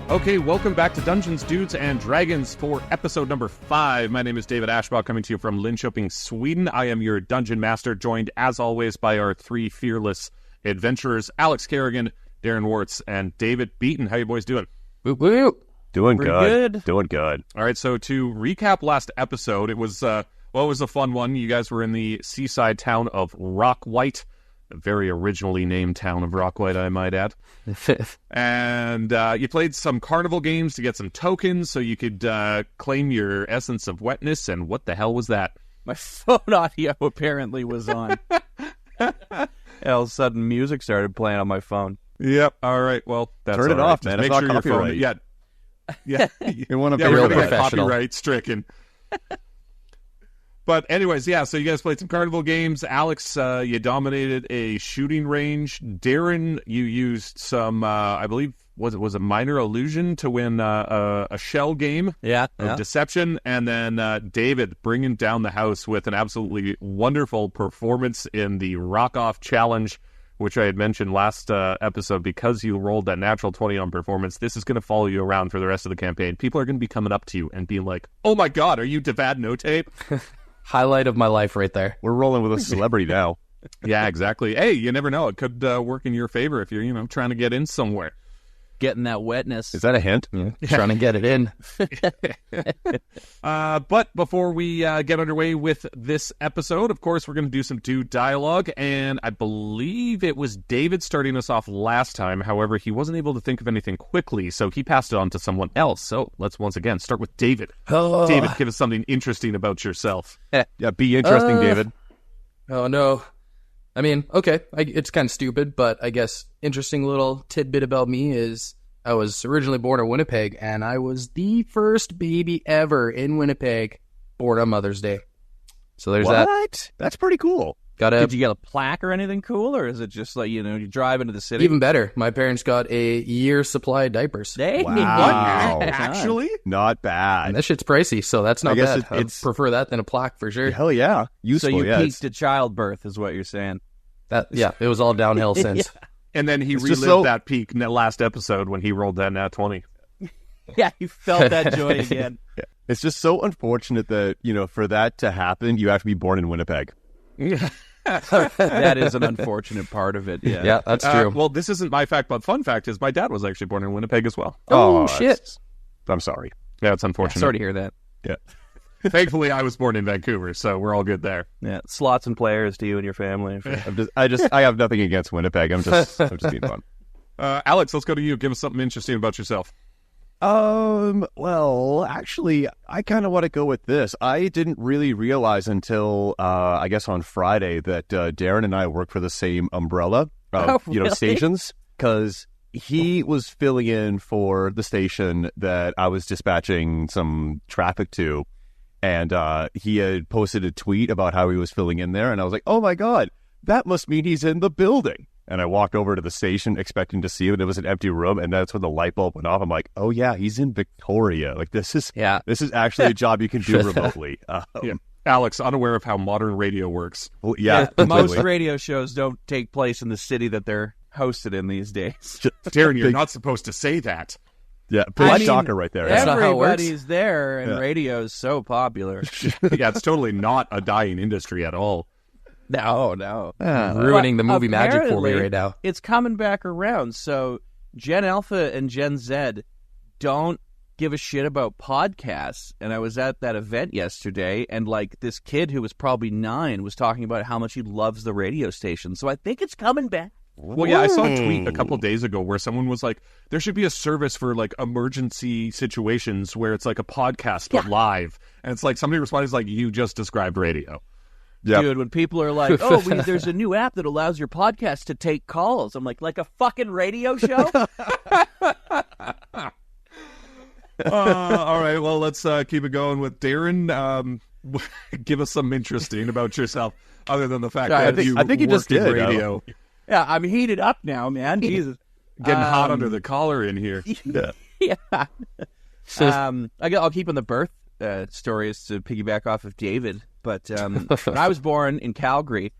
Okay, welcome back to Dungeons, Dudes, and Dragons for episode number 5. My name is David Ashbaugh, coming to you from Linköping, Sweden. I am your dungeon master, joined as always by our 3 fearless adventurers, Alex Kerrigan, Darren Wartz, and David Beaton. How you boys doing? Whoop, whoop. Doing good. Doing good. All right, so to recap last episode, it was it was a fun one. You guys were in the seaside town of Rockwhite, a very originally named town of Rockwhite, I might add. And you played some carnival games to get some tokens so you could claim your essence of wetness. And what the hell was that? My phone audio apparently was on. All of a sudden, music started playing on my phone. Yep. All right. Well, that's turn it off, man. Make it's sure not your phone. copyright. Yeah. You want to Yeah, be we're real gonna get professional. copyright stricken. But anyways, yeah, so you guys played some carnival games. Alex, you dominated a shooting range. Darren, you used some, I believe, was a minor illusion to win a shell game of deception. And then David bringing down the house with an absolutely wonderful performance in the Rock-Off Challenge, which I had mentioned last episode. Because you rolled that natural 20 on performance, this is going to follow you around for the rest of the campaign. People are going to be coming up to you and being like, oh my God, are you Devad No Tape? Highlight of my life right there. We're rolling with a celebrity now. Yeah, exactly. Hey, you never know. It could work in your favor if you're, trying to get in somewhere. Getting that wetness. Is that a hint? Yeah. Trying to get it in. But before we get underway with this episode, of course, we're going to do some dude dialogue. And I believe it was David starting us off last time. However, he wasn't able to think of anything quickly, so he passed it on to someone else. So let's once again start with David. Oh. David, give us something interesting about yourself. Yeah, be interesting, David. Oh, no. I mean, okay, it's kind of stupid, but I guess interesting little tidbit about me is I was originally born in Winnipeg, and I was the first baby ever in Winnipeg born on Mother's Day. So there's that. What? That's pretty cool. Did you get a plaque or anything cool, or is it just like, you drive into the city? Even better, my parents got a year's supply of diapers. Hey, Wow. Actually? Not bad. And that shit's pricey, so that's not I guess bad. I prefer that than a plaque for sure. Hell yeah. So Useful, you yeah. peaked at childbirth, is what you're saying. Yeah, it was all downhill since. And then he It's relived just so- that peak in that last episode when he rolled that nat 20. Yeah, you felt that joy again. It's just so unfortunate that, for that to happen, you have to be born in Winnipeg. That is an unfortunate part of it. Yeah. Yeah, that's true. Well, this isn't my fact, but fun fact is my dad was actually born in Winnipeg as well. Oh, shit. I'm sorry. Yeah, it's unfortunate. Sorry to hear that. Yeah. Thankfully, I was born in Vancouver, so we're all good there. Yeah, slots and players to you and your family. I have nothing against Winnipeg. I'm just being fun. Alex, let's go to you. Give us something interesting about yourself. Well, actually, I kind of want to go with this. I didn't really realize until, I guess on Friday that Darren and I work for the same umbrella of, really? stations, because he was filling in for the station that I was dispatching some traffic to, and he had posted a tweet about how he was filling in there, and I was like, oh my God, that must mean he's in the building. And I walked over to the station expecting to see it. It was an empty room, and that's when the light bulb went off. I'm like, "Oh yeah, he's in Victoria. Like this is actually a job you can do remotely." Yeah. Alex, unaware of how modern radio works. Well, yeah, most radio shows don't take place in the city that they're hosted in these days. Darren, you're not supposed to say that. Yeah, big shocker right there. That's not how it works. Everybody's there, and radio is so popular. Yeah, it's totally not a dying industry at all. No. Ruining the movie magic for me Apparently, right now. It's coming back around. So Gen Alpha and Gen Z don't give a shit about podcasts. And I was at that event yesterday, and this kid who was probably 9 was talking about how much he loves the radio station. So I think it's coming back. Well, yeah, I saw a tweet a couple of days ago where someone was like, there should be a service for emergency situations where it's like a podcast but live. And it's like somebody responded like, you just described radio. Yep. Dude, when people are like, oh, there's a new app that allows your podcast to take calls. I'm like a fucking radio show? All right, well, let's keep it going with Darren. Give us something interesting about yourself, other than the fact that I think you just worked in did, radio. Yeah, I'm heated up now, man. Jesus. Getting hot under the collar in here. Yeah. I'll keep on the birth stories to piggyback off of David. But when I was born in Calgary,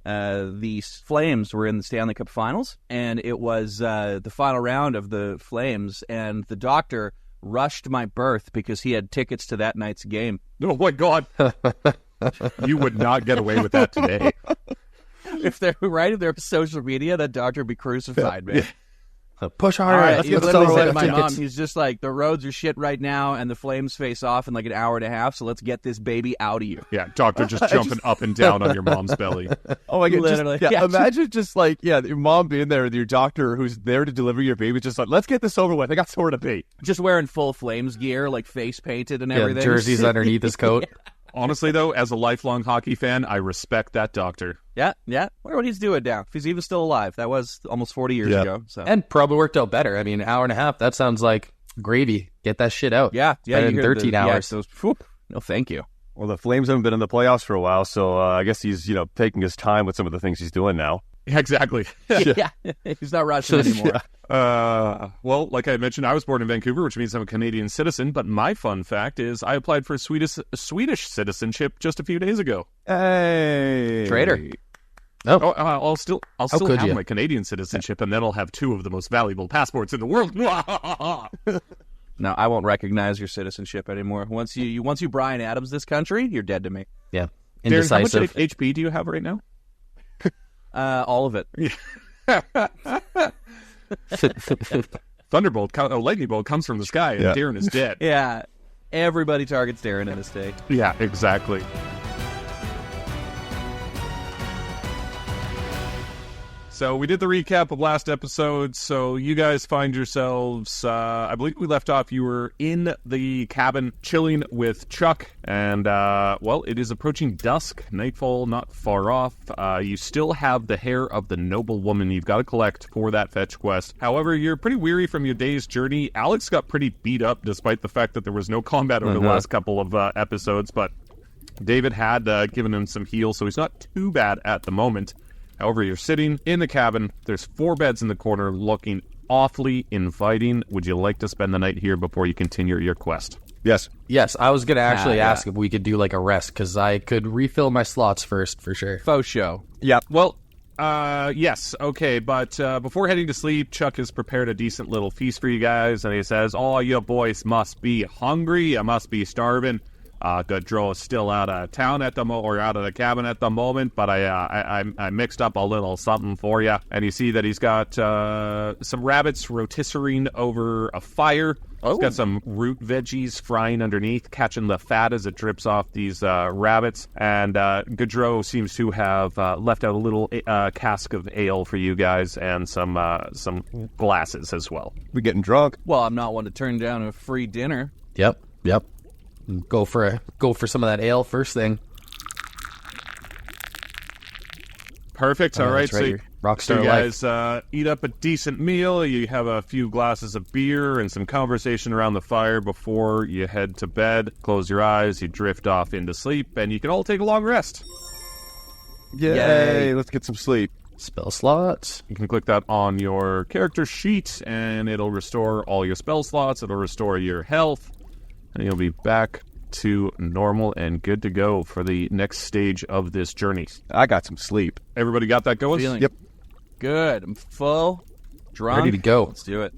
the Flames were in the Stanley Cup Finals, and it was the final round of the Flames, and the doctor rushed my birth because he had tickets to that night's game. Oh my God. You would not get away with that today. If they're right in their social media, that doctor would be crucified, man. Push harder. All right, Let's he get literally some said to my tickets. mom, he's just like, the roads are shit right now, and the Flames face off in like an hour and a half, so let's get this baby out of you. Yeah, doctor just jumping up and down on your mom's belly. Oh my God! Literally. Yeah, imagine just like your mom being there with your doctor who's there to deliver your baby, just like, let's get this over with. I got somewhere to be. Just wearing full Flames gear, like face painted and everything. Jerseys underneath his coat. Honestly, though, as a lifelong hockey fan, I respect that doctor. Yeah. Wonder what he's doing now. If he's even still alive. That was almost 40 years ago. So. And probably worked out better. I mean, an hour and a half, that sounds like gravy. Get that shit out. Yeah. Better than 13 hours. No, thank you. Well, the Flames haven't been in the playoffs for a while, so I guess he's taking his time with some of the things he's doing now. Yeah, exactly. Yeah. He's not rushing anymore. Well, like I mentioned, I was born in Vancouver, which means I'm a Canadian citizen. But my fun fact is I applied for Swedish citizenship just a few days ago. Hey, Traitor. Oh, I'll still could have you? my Canadian citizenship, and then I'll have two of the most valuable passports in the world. No, I won't recognize your citizenship anymore. Once you Bryan Adams this country, you're dead to me. Yeah. Darren, how much Indecisive. HP do you have right now? All of it. Thunderbolt, lightning bolt comes from the sky, and Darren is dead. Yeah. Everybody targets Darren in this day. Yeah, exactly. So we did the recap of last episode. So you guys find yourselves, I believe we left off, you were in the cabin chilling with Chuck. And, well, it is approaching dusk. Nightfall not far off. You still have the hair of the Noblewoman you've got to collect for that fetch quest. However, you're pretty weary from your day's journey. Alex got pretty beat up despite the fact that there was no combat over the last couple of episodes. But David had given him some heal, so he's not too bad at the moment. However, you're sitting in the cabin. There's 4 beds in the corner looking awfully inviting. Would you like to spend the night here before you continue your quest? Yes. Yes, I was going to actually yeah. ask if we could do like a rest, because I could refill my slots first, for sure. Faux show. Yeah. Well, yes, okay, but before heading to sleep, Chuck has prepared a decent little feast for you guys, and he says, "Oh, you boys must be hungry. You must be starving. Gaudreau is still out of town at the or out of the cabin at the moment, but I mixed up a little something for you." And you see that he's got some rabbits rotisserieing over a fire. He's got some root veggies frying underneath, catching the fat as it drips off these rabbits. And Gaudreau seems to have left out a little cask of ale for you guys and some glasses as well. We're getting drunk. Well, I'm not one to turn down a free dinner. Yep. Go for some of that ale first thing. Perfect. All right. That's right, So, your rockstar you life. guys eat up a decent meal. You have a few glasses of beer and some conversation around the fire before you head to bed. Close your eyes. You drift off into sleep, and you can all take a long rest. Yay! Let's get some sleep. Spell slots. You can click that on your character sheet, and it'll restore all your spell slots. It'll restore your health, and you'll be back to normal and good to go for the next stage of this journey. I got some sleep. Everybody got that going? Feeling Yep. good. I'm full, drunk. Ready to go. Let's do it.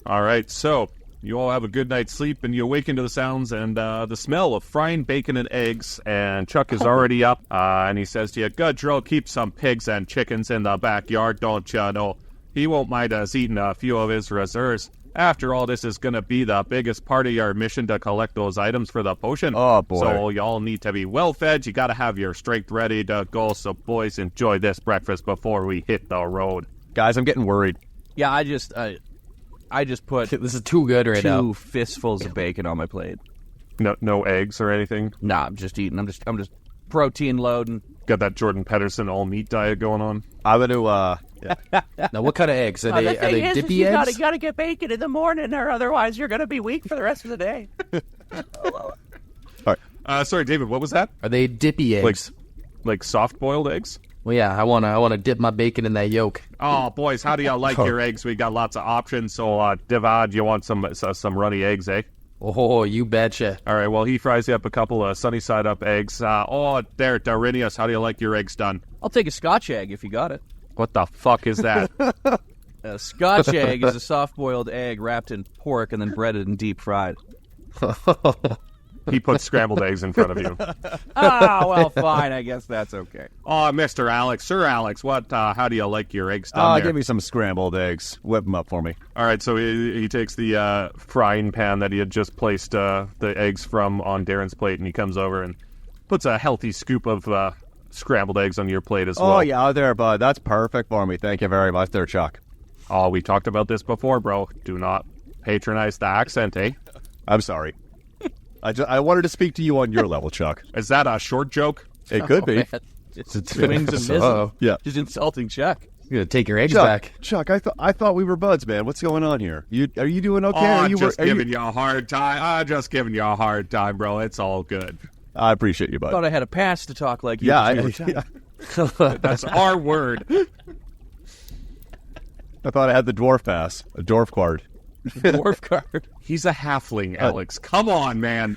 All right, so you all have a good night's sleep, and you awaken to the sounds and the smell of frying bacon and eggs, and Chuck is already up, and he says to you, "Gaudreau, keep some pigs and chickens in the backyard, don't you know? He won't mind us eating a few of his reserves. After all, this is going to be the biggest part of your mission to collect those items for the potion. Oh, boy. So y'all need to be well-fed. You got to have your strength ready to go, so boys, enjoy this breakfast before we hit the road." Guys, I'm getting worried. Yeah, I just put This is too good right now. 2 fistfuls of bacon on my plate. No eggs or anything? Nah, I'm just eating. I'm just protein loading. Got that Jordan Peterson all-meat diet going on? I'm going to, Now, what kind of eggs? Are they dippy eggs? gotta get bacon in the morning, or otherwise you're gonna be weak for the rest of the day. Sorry, David, what was that? Are they dippy eggs? Like soft-boiled eggs? Well, yeah, I wanna dip my bacon in that yolk. Oh, boys, how do y'all like your eggs? We got lots of options. So, Divad, you want some runny eggs, eh? Oh, you betcha. All right, well, he fries you up a couple of sunny side up eggs. There, Darinius, how do you like your eggs done? I'll take a Scotch egg if you got it. What the fuck is that? A Scotch egg is a soft-boiled egg wrapped in pork and then breaded and deep-fried. He puts scrambled eggs in front of you. Well, fine. I guess that's okay. Oh, Mr. Alex, Sir Alex, how do you like your eggs done there? Give me some scrambled eggs. Whip them up for me. All right, so he takes the frying pan that he had just placed the eggs from on Darren's plate, and he comes over and puts a healthy scoop of scrambled eggs on your plate as well. Oh, yeah, there, bud. That's perfect for me. Thank you very much there, Chuck. Oh, we talked about this before, bro. Do not patronize the accent, eh? I'm sorry. I wanted to speak to you on your level, Chuck. Is that a short joke? It could be. It's swings and misses. Yeah. Just insulting Chuck. You're going to take your eggs back. Chuck, I thought we were buds, man. What's going on here? Are you doing okay? I'm just giving you a hard time. I'm just giving you a hard time, bro. It's all good. I appreciate you, bud. Thought I had a pass to talk like you. Yeah, That's our word. I thought I had the dwarf pass, a dwarf card. Dwarf card. He's a halfling, Alex. Come on, man.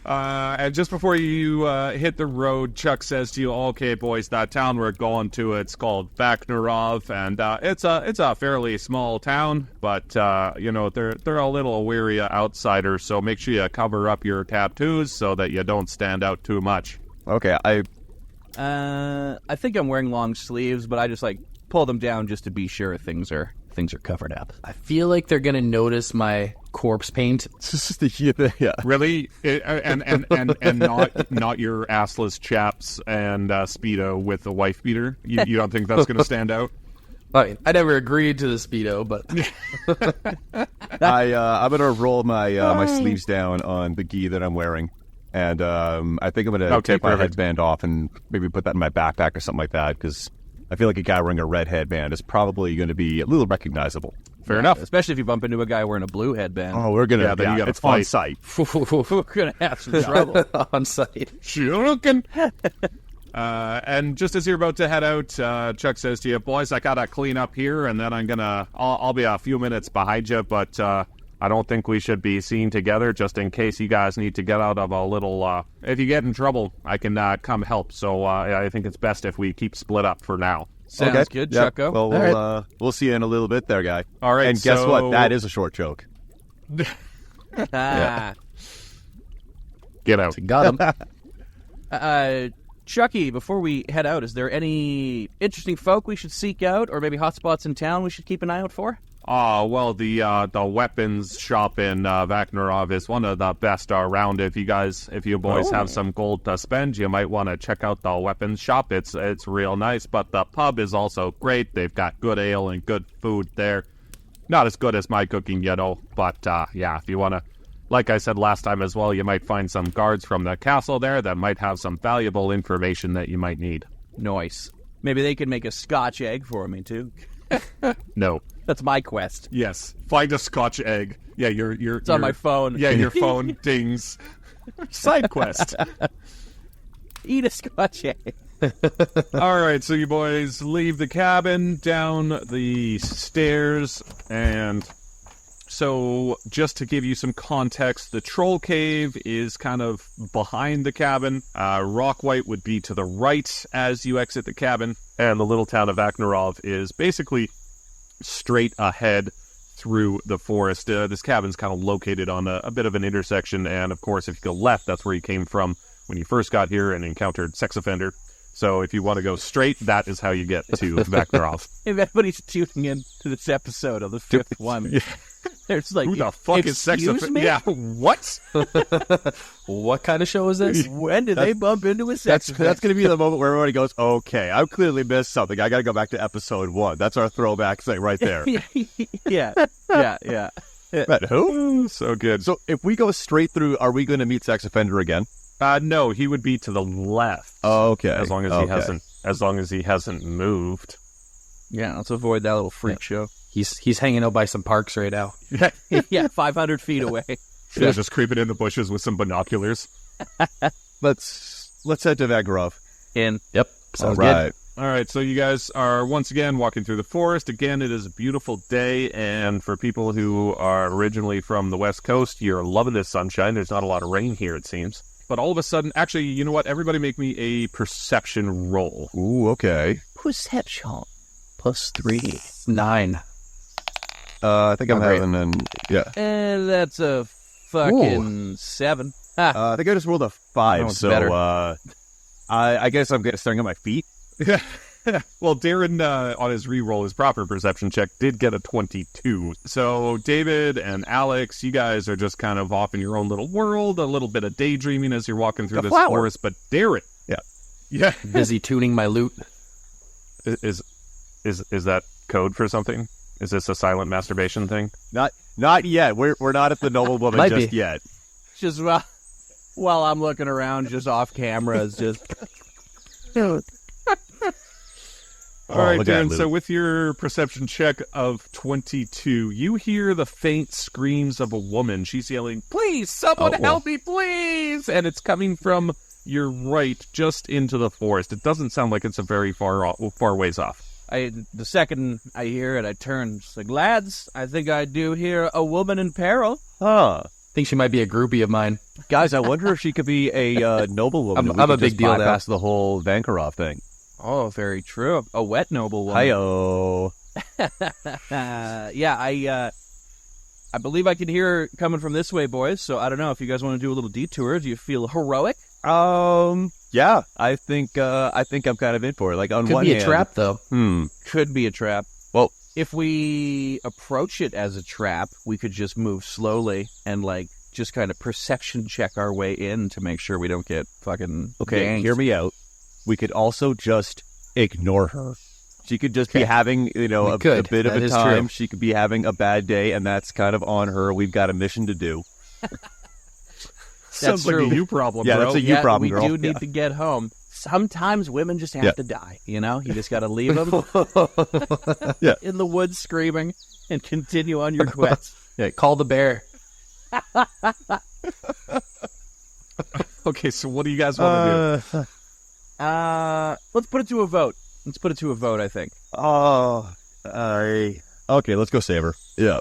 And just before you hit the road, Chuck says to you, "Okay, boys, that town we're going to, it's called Vaknarov, and it's a fairly small town, but they're a little weary of outsiders. So make sure you cover up your tattoos so that you don't stand out too much." Okay, I think I'm wearing long sleeves, but I just pull them down just to be sure things are covered up. I feel like they're going to notice my corpse paint. Yeah. Really, and not your assless chaps and Speedo with the wife beater. You don't think that's going to stand out? I mean, I never agreed to the Speedo, but I'm gonna roll my sleeves down on the gi that I'm wearing, and I think I'm gonna take my headband off and maybe put that in my backpack or something like that, because I feel like a guy wearing a red headband is probably going to be a little recognizable. Fair enough. Especially if you bump into a guy wearing a blue headband. Oh, we're gonna. Then you gotta it's fight. on site. We're gonna have some trouble. on site. Shuriken. And just as you're about to head out, Chuck says to you, "Boys, I gotta clean up here, and then I'll be a few minutes behind you, but I don't think we should be seen together, just in case you guys need to get out of a little, if you get in trouble, I can come help, so I think it's best if we keep split up for now." Sounds good, Yep. Chucko. Well, we'll see you in a little bit there, guy. All right, and guess what? That is a short joke. Ah. Get out. Got him. Chucky, before we head out, is there any interesting folk we should seek out, or maybe hotspots in town we should keep an eye out for? Well, the weapons shop in Vaknarov is one of the best around. If you boys have some gold to spend, you might want to check out the weapons shop. It's real nice, but the pub is also great. They've got good ale and good food there. Not as good as my cooking, but if you want to, like I said last time as well, you might find some guards from the castle there that might have some valuable information that you might need. Nice. Maybe they could make a Scotch egg for me, too. No. That's my quest. Yes. Find a Scotch egg. Yeah, It's on my phone. Yeah, your phone dings. Side quest. Eat a Scotch egg. All right, so you boys leave the cabin, down the stairs, and so just to give you some context, the troll cave is kind of behind the cabin. Rockwhite would be to the right as you exit the cabin, and the little town of Vaknarov is basically straight ahead through the forest. This cabin's kind of located on a bit of an intersection, and of course, if you go left, that's where you came from when you first got here and encountered Sex Offender. So if you want to go straight, that is how you get to Vaknarov. If anybody's tuning in to this episode of the fifth one, there's who the fuck is Sex Offender? Yeah, what? What kind of show is this? When did they bump into a sex offender? That's going to be the moment where everybody goes, okay, I've clearly missed something. I got to go back to episode 1. That's our throwback thing right there. Yeah. But who? So good. So if we go straight through, are we going to meet Sex Offender again? No, he would be to the left. Oh, okay. As long as he hasn't moved. Yeah, let's avoid that little freak show. He's hanging out by some parks right now. Yeah, 500 feet away. Yeah, just creeping in the bushes with some binoculars. Let's head to Vaknarov. In. Yep. Sounds All right. good. All right, so you guys are once again walking through the forest. Again, it is a beautiful day, and for people who are originally from the West Coast, you're loving this sunshine. There's not a lot of rain here, it seems. But all of a sudden, actually, you know what? Everybody make me a perception roll. Ooh, okay. Perception. +3. 9. I think I'm Oh, great. having an... Yeah. And that's a fucking 7. I think I just rolled a 5, That one's so better. I guess I'm starting on my feet. Well, Darren, on his re-roll, his proper perception check, did get a 22. So David and Alex, you guys are just kind of off in your own little world, a little bit of daydreaming as you're walking through this forest. But Darren, yeah, Busy tuning my lute. is that code for something? Is this a silent masturbation thing? Not yet. We're not at the Noblewoman Might just be. yet. Just while I'm looking around, just off camera, is just... All right, look at Darren, that so loot. with your perception check of 22, you hear the faint screams of a woman. She's yelling, "Please, someone help me, please!" And it's coming from your right, just into the forest. It doesn't sound like it's a very far ways off. The second I hear it, I turn. It's like, lads, I think I do hear a woman in peril. Huh. Think she might be a groupie of mine. Guys, I wonder if she could be a noblewoman. I'm a big deal now. Bypass the whole Vankarov thing. Oh, very true. A wet noblewoman. Hi-oh. Yeah, I believe I can hear her coming from this way, boys. So I don't know if you guys want to do a little detour. Do you feel heroic? Yeah, I think I'm kind of in for it. Like on Could one be hand, a trap, though. Could be a trap. Well, If we approach it as a trap, we could just move slowly and just kind of perception check our way in to make sure we don't get fucking okay, yanked. hear me out. We could also just ignore her. She could just be having, a could. bit of That a is time. true. She could be having a bad day, and that's kind of on her. We've got a mission to do. Sounds like true. a you problem, Yeah, bro. that's a you problem, we girl. do need to get home. Sometimes women just have to die, You just got to leave them Yeah. in the woods screaming and continue on your quest. Yeah, call the bear. Okay, so what do you guys want to do? Let's put it to a vote. I think. Okay, let's go save her. Yeah.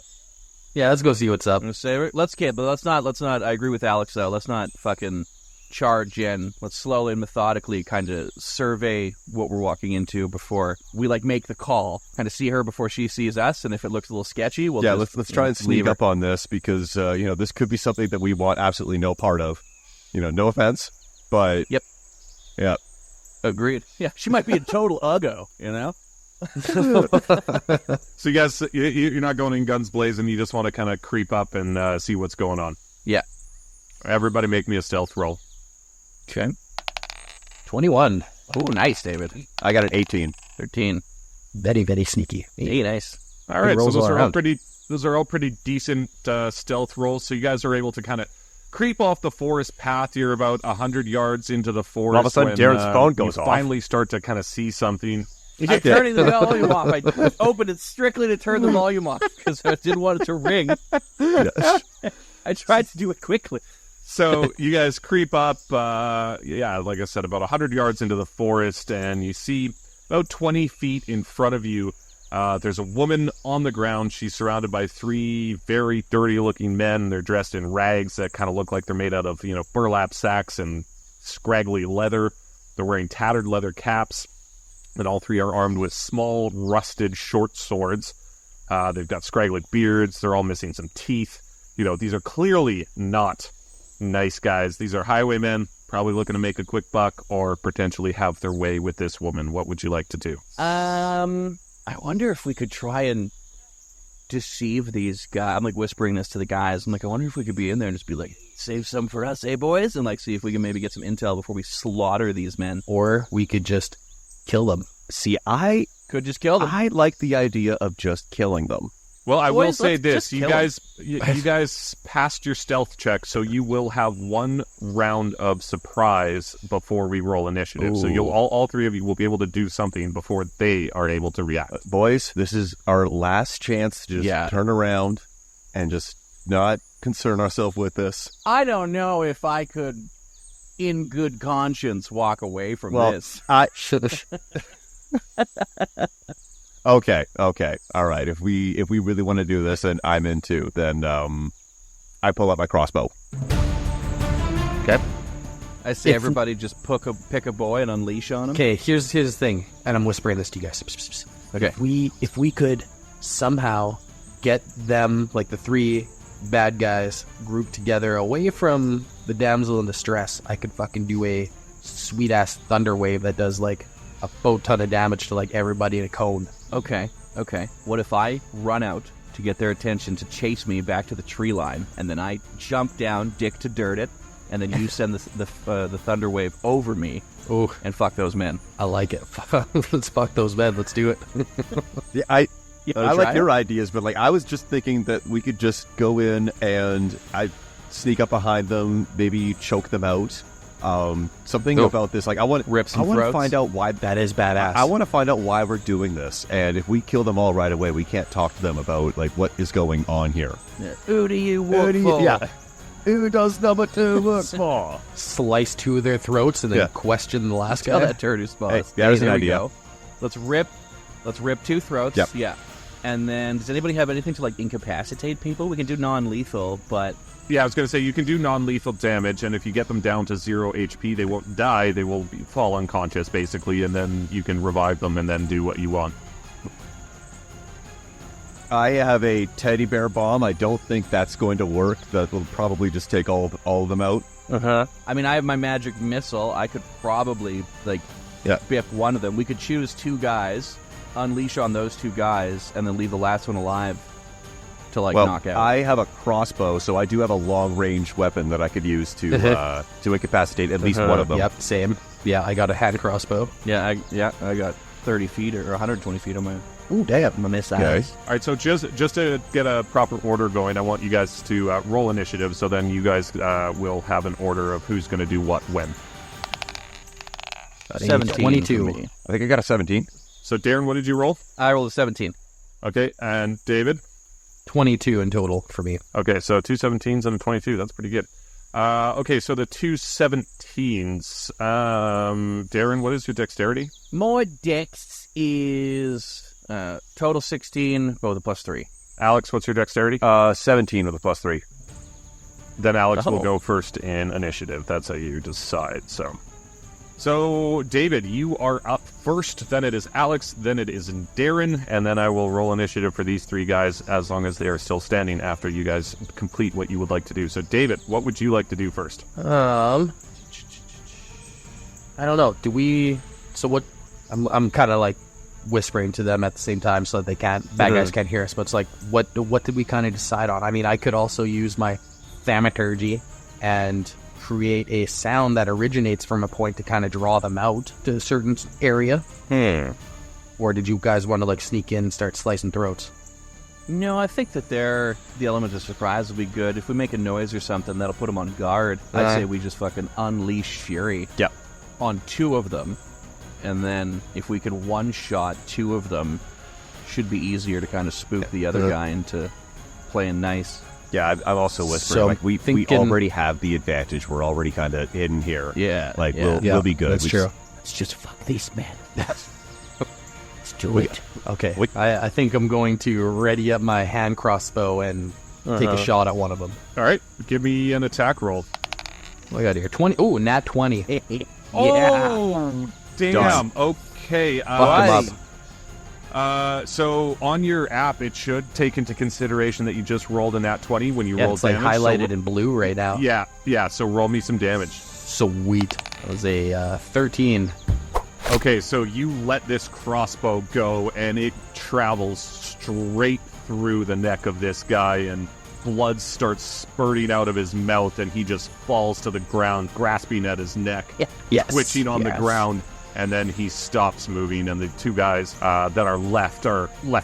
Yeah, let's go see what's up. I'm gonna say it. Let's not. I agree with Alex though. Let's not fucking charge in. Let's slowly and methodically kind of survey what we're walking into before we make the call. Kind of see her before she sees us, and if it looks a little sketchy, we'll just, let's try and leave sneak her. up on this because this could be something that we want absolutely no part of. No offense, but Yep. Yeah. Agreed. Yeah, she might be a total uggo. So you guys, you're not going in guns blazing. You just want to kind of creep up and see what's going on. Yeah. Everybody make me a stealth roll. Okay. 21. Oh, nice, David. I got an 18. 13. Very, very sneaky. Hey, nice. All right, so rolls those all are all around. pretty. Those are all pretty decent stealth rolls. So you guys are able to kind of creep off the forest path. You're about 100 yards into the forest. All of a sudden, when, Darren's phone goes you off. Finally, start to kind of see something. I'm turning the volume off. I opened it strictly to turn the volume off because I didn't want it to ring. I tried to do it quickly. So you guys creep up, like I said, about 100 yards into the forest, and you see about 20 feet in front of you, there's a woman on the ground. She's surrounded by 3 very dirty-looking men. They're dressed in rags that kind of look like they're made out of, burlap sacks and scraggly leather. They're wearing tattered leather caps, and all 3 are armed with small, rusted, short swords. They've got scraggly beards. They're all missing some teeth. These are clearly not nice guys. These are highwaymen, probably looking to make a quick buck or potentially have their way with this woman. What would you like to do? I wonder if we could try and deceive these guys. I'm whispering this to the guys. I'm I wonder if we could be in there and just be save some for us, eh, boys? And see if we can maybe get some intel before we slaughter these men. Or we could just kill them. See, I Could just kill them. I like the idea of just killing them. Well, I will Boys, say let's this: just you kill guys, you guys passed your stealth check, so you will have 1 round of surprise before we roll initiative. So Ooh. you'll all 3 of you will be able to do something before they are able to react. Boys, this is our last chance to just turn around and just not concern ourselves with this. I don't know if I could, in good conscience, walk away from Well, this. Okay. All right. If we really want to do this, and I'm into, then I pull out my crossbow. Okay. I say everybody just pick a boy and unleash on him. Okay, here's the thing, and I'm whispering this to you guys. Okay. If we could somehow get them, like the three bad guys, grouped together away from the damsel in distress, I could fucking do a sweet ass thunder wave that does like a full ton of damage to like everybody in a cone. Okay. What if I run out to get their attention to chase me back to the tree line, and then I jump down, dick to dirt it, and then you send the thunder wave over me, and fuck those men. I like it. Let's fuck those men. Let's do it. Yeah, I like your it? ideas, but like I was just thinking that we could just go in and I sneak up behind them, maybe choke them out. Something about this, like I want to find out why That is badass. I want to find out why we're doing this, and if we kill them all right away, we can't talk to them about like what is going on here. Who do you work for? Yeah. Who does number 2 work for? Slice two of their throats and then question the last Tell guy. that turd who's boss. Hey, there's an there we idea. go. Let's rip 2 throats. Yep. Yeah. And then, does anybody have anything to like incapacitate people? We can do non-lethal, but Yeah, I was going to say you can do non-lethal damage, and if you get them down to 0 HP, they won't die. They will fall unconscious, basically, and then you can revive them and then do what you want. I have a teddy bear bomb. I don't think that's going to work. That will probably just take all of them out. I mean, I have my magic missile. I could probably biff one of them. We could choose 2 guys, unleash on those 2 guys, and then leave the last one alive to knock out. I have a crossbow, so I do have a long-range weapon that I could use to incapacitate at least one of them. Yep, same. Yeah, I got a hand crossbow. I got 30 feet or 120 feet on my. Ooh, damn. My miss Okay. eyes. All right, so just to get a proper order going, I want you guys to roll initiative, so then you guys will have an order of who's going to do what when. 17. 22. For me. I think I got a 17. So, Darren, what did you roll? I rolled a 17. Okay, and David? 22 in total for me. Okay, so 2 17s and a 22. That's pretty good. Okay, so the 2 17s. Darren, what is your dexterity? My dex is total 16, but with a +3. Alex, what's your dexterity? 17 with a +3. Then Alex will Oh. go first in initiative. That's how you decide. So, David, you are up first. Then it is Alex. Then it is Darren. And then I will roll initiative for these 3 guys as long as they are still standing after you guys complete what you would like to do. So, David, what would you like to do first? I don't know. Do we... So what... I'm kind of like whispering to them at the same time so that bad guys can't hear us. But it's like, what did we kind of decide on? I mean, I could also use my thaumaturgy and create a sound that originates from a point to kind of draw them out to a certain area. Or did you guys want to like sneak in and start slicing throats? No, I think that the element of surprise will be good. If we make a noise or something, that'll put them on guard. I'd say we just fucking unleash fury on 2 of them. And then if we can one-shot 2 of them, should be easier to kind of spook the other guy into playing nice. Yeah, I'm also whispering. So like we thinking- already have the advantage. We're already kind of in here. Yeah. Like yeah. we'll be good. That's We true. just- Let's just fuck these men. Let's do it. Okay. I think I'm going to ready up my hand crossbow and take a shot at one of them. All right, give me an attack roll. What I got here? 20. Oh, nat 20. Yeah. Oh, damn. Done. Okay. Fuck them So on your app, it should take into consideration that you just rolled a nat 20 when you Yeah, rolled it's like damage. highlighted in blue right now. Yeah. So roll me some damage. Sweet. That was a 13. Okay, so you let this crossbow go, and it travels straight through the neck of this guy, and blood starts spurting out of his mouth, and he just falls to the ground, grasping at his neck, Yes. twitching on the ground, and then he stops moving, and the 2 guys that are left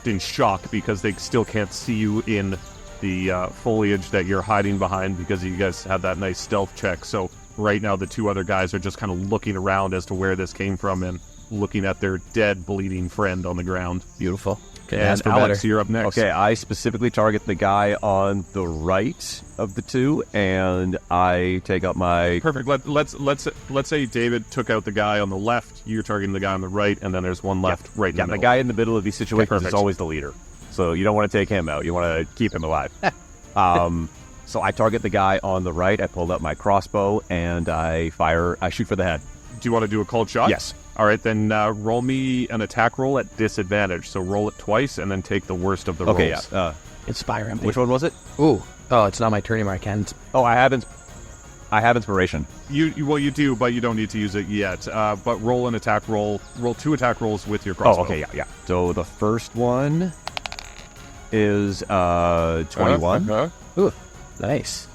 in shock because they still can't see you in the foliage that you're hiding behind because you guys had that nice stealth check. So right now the 2 other guys are just kind of looking around as to where this came from and looking at their dead, bleeding friend on the ground. Beautiful. Couldn't ask for Alex, better. you're up next. Okay, I specifically target the guy on the right of the two, and I take out my... Perfect. Let's say David took out the guy on the left. You're targeting the guy on the right, and then there's one left right in the middle. the guy in the middle of these situations perfect. is always the leader. So you don't want to take him out. You want to keep him alive. So I target the guy on the right. I pulled out my crossbow, and I shoot for the head. Do you want to do a cold shot? Yes. All right, then roll me an attack roll at disadvantage. So roll it twice, and then take the worst of the rolls. Okay, yeah. Inspire empathy. Which one was it? Ooh. Oh, it's not my turn anymore. I can't. Oh, I have inspiration. You do, but you don't need to use it yet. But roll an attack roll. Roll 2 attack rolls with your crossbow. Oh, okay, yeah. So the first one is 21. Ooh, nice.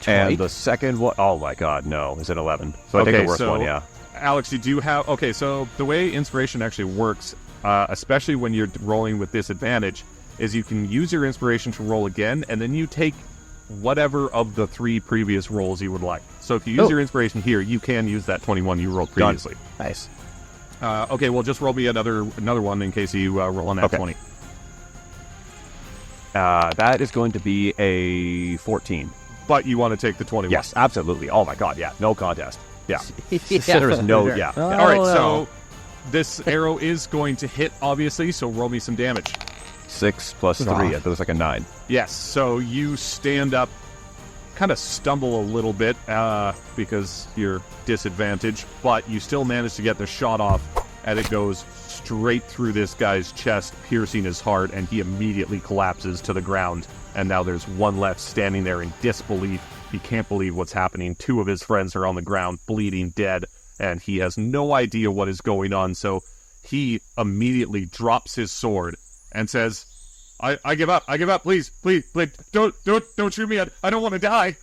And the second one, oh my god, no, is it 11? So I take the worst one, yeah. Alex, you do have... Okay, so the way inspiration actually works, especially when you're rolling with disadvantage, is you can use your inspiration to roll again, and then you take whatever of the 3 previous rolls you would like. So if you use your inspiration here, you can use that 21 you rolled previously. Done. Nice. Okay, well, just roll me another one in case you roll on that 20. That is going to be a 14. But you want to take the 21. Yes, absolutely. Oh my god, yeah. No contest. Yeah. Yeah. There is no, yeah. Oh, All right, no. so this arrow is going to hit, obviously, so roll me some damage. 6 plus 3, it looks like a 9. Yes, so you stand up, kind of stumble a little bit because you're disadvantaged, but you still manage to get the shot off, and it goes straight through this guy's chest, piercing his heart, and he immediately collapses to the ground. And now there's one left standing there in disbelief. He can't believe what's happening. 2 of his friends are on the ground, bleeding dead, and he has no idea what is going on. So he immediately drops his sword and says, I give up. I give up. Please, don't shoot me. I don't want to die.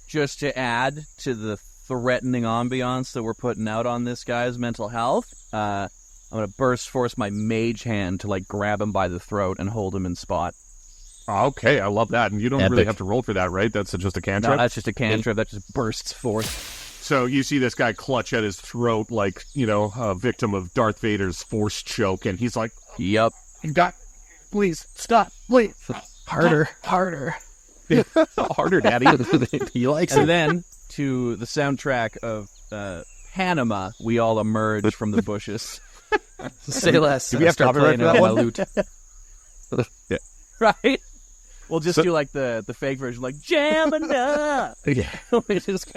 Just to add to the threatening ambiance that we're putting out on this guy's mental health, I'm going to burst force my mage hand to, like, grab him by the throat and hold him in spot. Okay, I love that. And you don't Epic. really have to roll for that, right? That's just a cantrip? No, that's just a cantrip that just bursts forth. So you see this guy clutch at his throat like, a victim of Darth Vader's force choke, and he's like, Yup. God, please, stop, please. Harder. Harder, Daddy. He likes And it. then, to the soundtrack of Panama, we all emerge from the bushes. Say less. Do we have Start copyright playing for that my one? lute. Right? We'll just do, like, the fake version, like, jamming up. Yeah. We just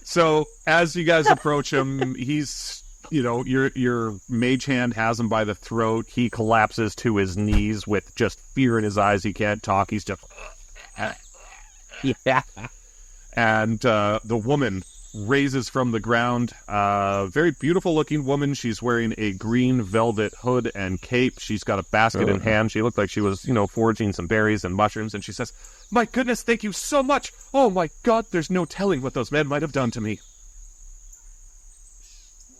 So as you guys approach him, he's, your mage hand has him by the throat. He collapses to his knees with just fear in his eyes. He can't talk. He's just... Yeah. And the woman raises from the ground. Very beautiful looking woman. She's wearing a green velvet hood and cape. She's got a basket in hand. She looked like she was, foraging some berries and mushrooms. And she says, "My goodness, thank you so much. Oh my God, there's no telling what those men might have done to me."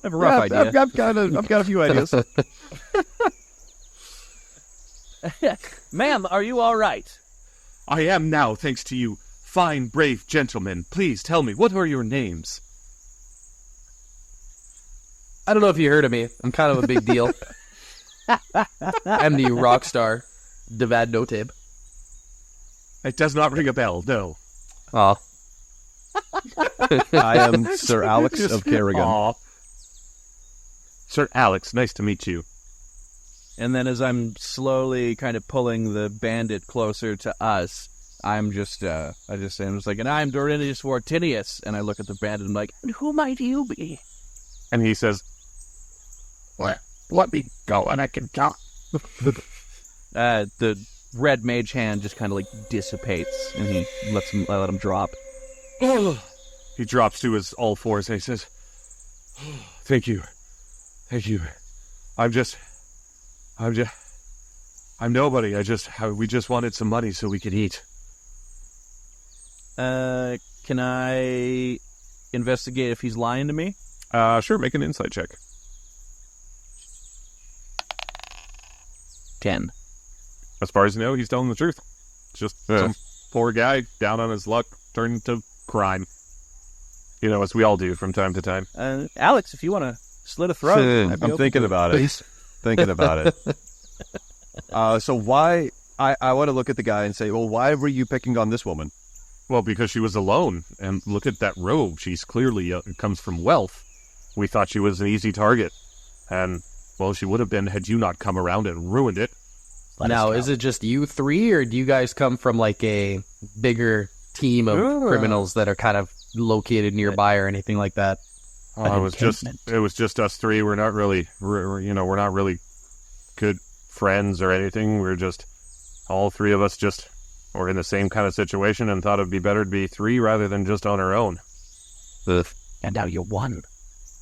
I have a rough idea. I've got a few ideas. Ma'am, are you all right? I am now, thanks to you, fine, brave gentlemen. Please tell me, what are your names? I don't know if you heard of me. I'm kind of a big deal. I'm the rock star, Devad Notib. It does not ring a bell, no. Oh. I am Sir Alex of Kerrigan. Aw. Sir Alex, nice to meet you. And then as I'm slowly kind of pulling the bandit closer to us, I'm just like, and I'm Dorinius Wartinius. And I look at the bandit and I'm like, and who might you be? And he says, let me go and I can talk. The red mage hand just kind of like dissipates and I let him drop. He drops to his all fours and he says, Thank you. I'm nobody. We just wanted some money so we could eat. Can I investigate if he's lying to me? Sure, make an insight check. 10. As far as you know, he's telling the truth. It's just some poor guy down on his luck turned to crime. As we all do from time to time. Alex, if you want to slit a throat, I'd be I'm open thinking to it. about it. Thinking about it. So why? I want to look at the guy and say, well, why were you picking on this woman? Well, because she was alone, and look at that robe. She's clearly comes from wealth. We thought she was an easy target, and well, she would have been had you not come around and ruined it. Now, is it just you three, or do you guys come from like a bigger team of criminals that are kind of located nearby or anything like that? It was just us three. We're not really good friends or anything. We're just all three of us just were in the same kind of situation and thought it'd be better to be three rather than just on our own. And now you're one.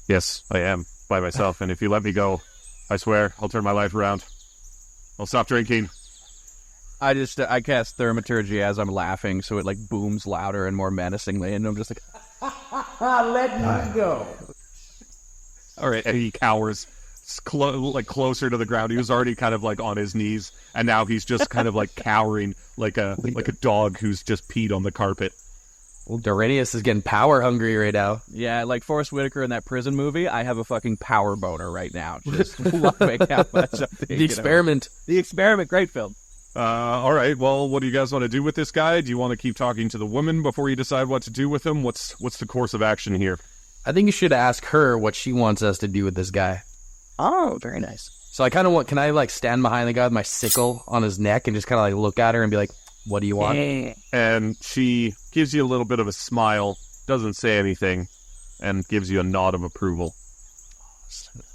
Yes, I am by myself, and if you let me go, I swear I'll turn my life around. I'll stop drinking. I cast thaumaturgy as I'm laughing, so it like booms louder and more menacingly, and I'm just like, let me go. All right, and he cowers closer to the ground. He was already kind of like on his knees, and now he's just kind of like cowering like a dog who's just peed on the carpet. Well, Dorinius is getting power hungry right now. Yeah, like Forrest Whitaker in that prison movie, I have a fucking power boner right now. Just loving how much I'm thinking The Experiment. The Experiment, great film. All right, well, what do you guys want to do with this guy? Do you want to keep talking to the woman before you decide what to do with him? What's the course of action here? I think you should ask her what she wants us to do with this guy. Oh, very nice. So I kind of want, can I like stand behind the guy with my sickle on his neck and just kind of like look at her and be like, what do you want? And she gives you a little bit of a smile, doesn't say anything, and gives you a nod of approval.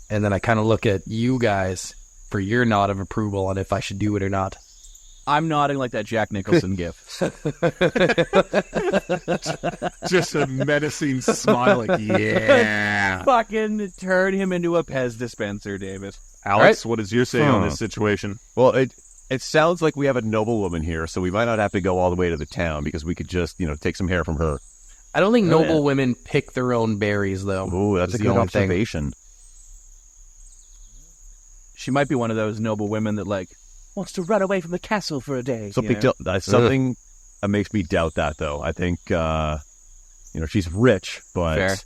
And then I kind of look at you guys for your nod of approval on if I should do it or not. I'm nodding like that Jack Nicholson gif. Just a menacing smile, like, yeah. Fucking turn him into a Pez dispenser, David. Alex, what is your say on this situation? Well, it sounds like we have a noblewoman here, so we might not have to go all the way to the town because we could just, take some hair from her. I don't think noble women pick their own berries, though. Ooh, that's a good observation. She might be one of those noble women that, like, wants to run away from the castle for a day. Something that makes me doubt that, though. I think, she's rich, but, fair.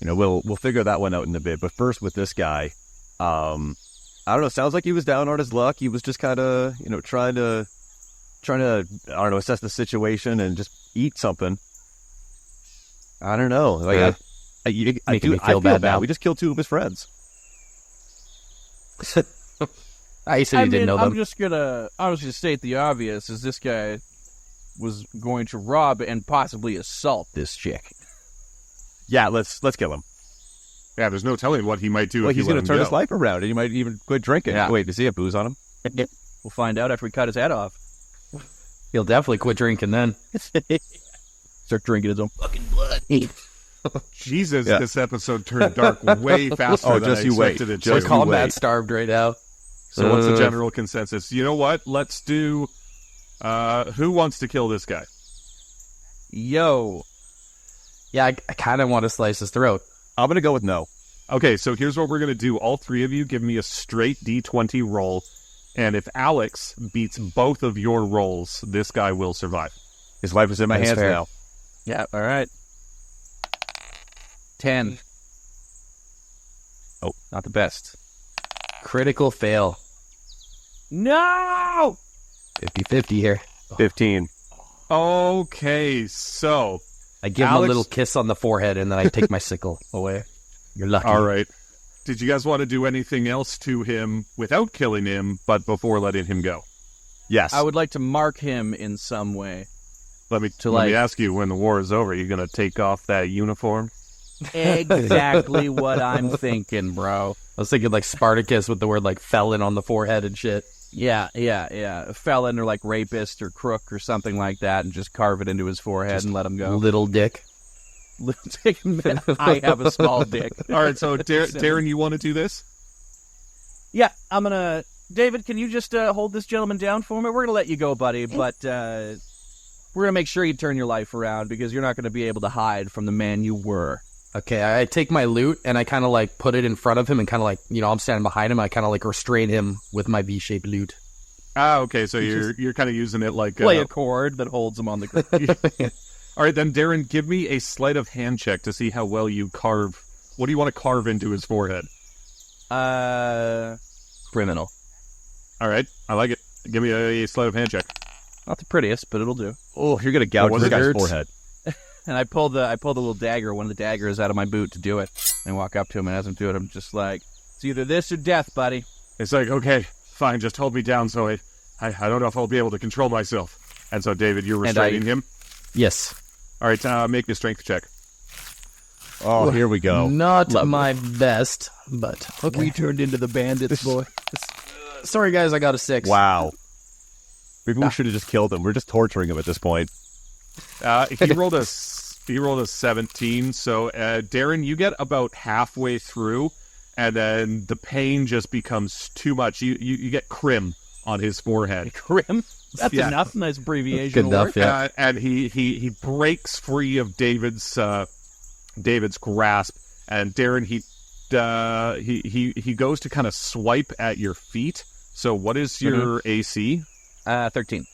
We'll figure that one out in a bit. But first, with this guy, I don't know. Sounds like he was down on his luck. He was just kind of, trying to, I don't know, assess the situation and just eat something. I don't know. Like, I feel bad now. We just killed two of his friends. I said you didn't know them. I'm just gonna state the obvious: is this guy was going to rob and possibly assault this chick. Yeah, let's kill him. Yeah, there's no telling what he might do. Well, if he's going to turn his life around, and he might even quit drinking. Yeah. Wait, does he have booze on him? We'll find out after we cut his head off. He'll definitely quit drinking then. Start drinking his own fucking blood. Jesus, this episode turned dark way faster than I expected it to. We're combat starved right now. So what's the general consensus? You know what? Let's do... who wants to kill this guy? Yo. Yeah, I kind of want to slice his throat. I'm going to go with no. Okay, so here's what we're going to do. All three of you give me a straight D20 roll, and if Alex beats both of your rolls, this guy will survive. His life is in my hands fair. now. Yeah, all right. 10. Oh, not the best. Critical fail. No! 50-50 here. 15. Okay, so... I give him a little kiss on the forehead, and then I take my sickle away. You're lucky. All right. Did you guys want to do anything else to him without killing him, but before letting him go? Yes. I would like to mark him in some way. Let me ask you, when the war is over, you going to take off that uniform? Exactly what I'm thinking, bro. I was thinking like Spartacus with the word like felon on the forehead and shit. Yeah. A felon or like rapist or crook or something like that, and just carve it into his forehead and let him go. Little dick. Little dick. I have a small dick. All right, so Darren, you want to do this? Yeah, I'm going to... David, can you just hold this gentleman down for me? We're going to let you go, buddy, but we're going to make sure you turn your life around because you're not going to be able to hide from the man you were. Okay, I take my loot and I kind of like put it in front of him and kind of like, I'm standing behind him. I kind of like restrain him with my V-shaped loot. Ah, okay, so you're kind of using it like... Play a chord that holds him on the ground. All right, then, Darren, give me a sleight of hand check to see how well you carve... What do you want to carve into his forehead? Criminal. All right, I like it. Give me a sleight of hand check. Not the prettiest, but it'll do. Oh, you're gonna gouge was this it guy's hurts? forehead. And I pull the little dagger, one of the daggers, out of my boot to do it. And I walk up to him, and as I'm doing it, I'm just like, it's either this or death, buddy. It's like, okay, fine, just hold me down so I don't know if I'll be able to control myself. And so, David, you're restraining him. Yes. All right, make me a strength check. Oh, here we go. Not my best, but okay. We turned into the bandits, boy. Sorry, guys, I got a 6. Wow. Maybe we should have just killed him. We're just torturing him at this point. He rolled a 17. So, Darren, you get about halfway through, and then the pain just becomes too much. You get crim on his forehead. Grim? That's Yeah. enough. Nice abbreviation. Good of enough, work. yeah. And he breaks free of David's grasp, and Darren he goes to kind of swipe at your feet. So what is your AC? 13.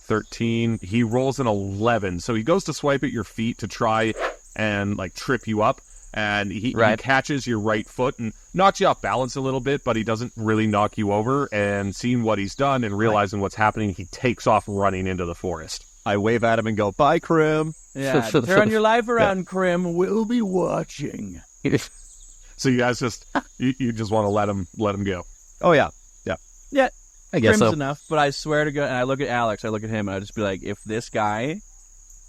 13. He rolls an 11. So he goes to swipe at your feet to try and like trip you up, and he catches your right foot and knocks you off balance a little bit, but he doesn't really knock you over. And seeing what he's done and realizing what's happening, he takes off running into the forest. I wave at him and go, "Bye, Krim." Yeah, turn your life around, Krim. We'll be watching. So you guys just you just want to let him go. Oh yeah. Yeah, I guess Krim's so. enough, but I swear to God, and I look at Alex, I look at him, and I just be like, if this guy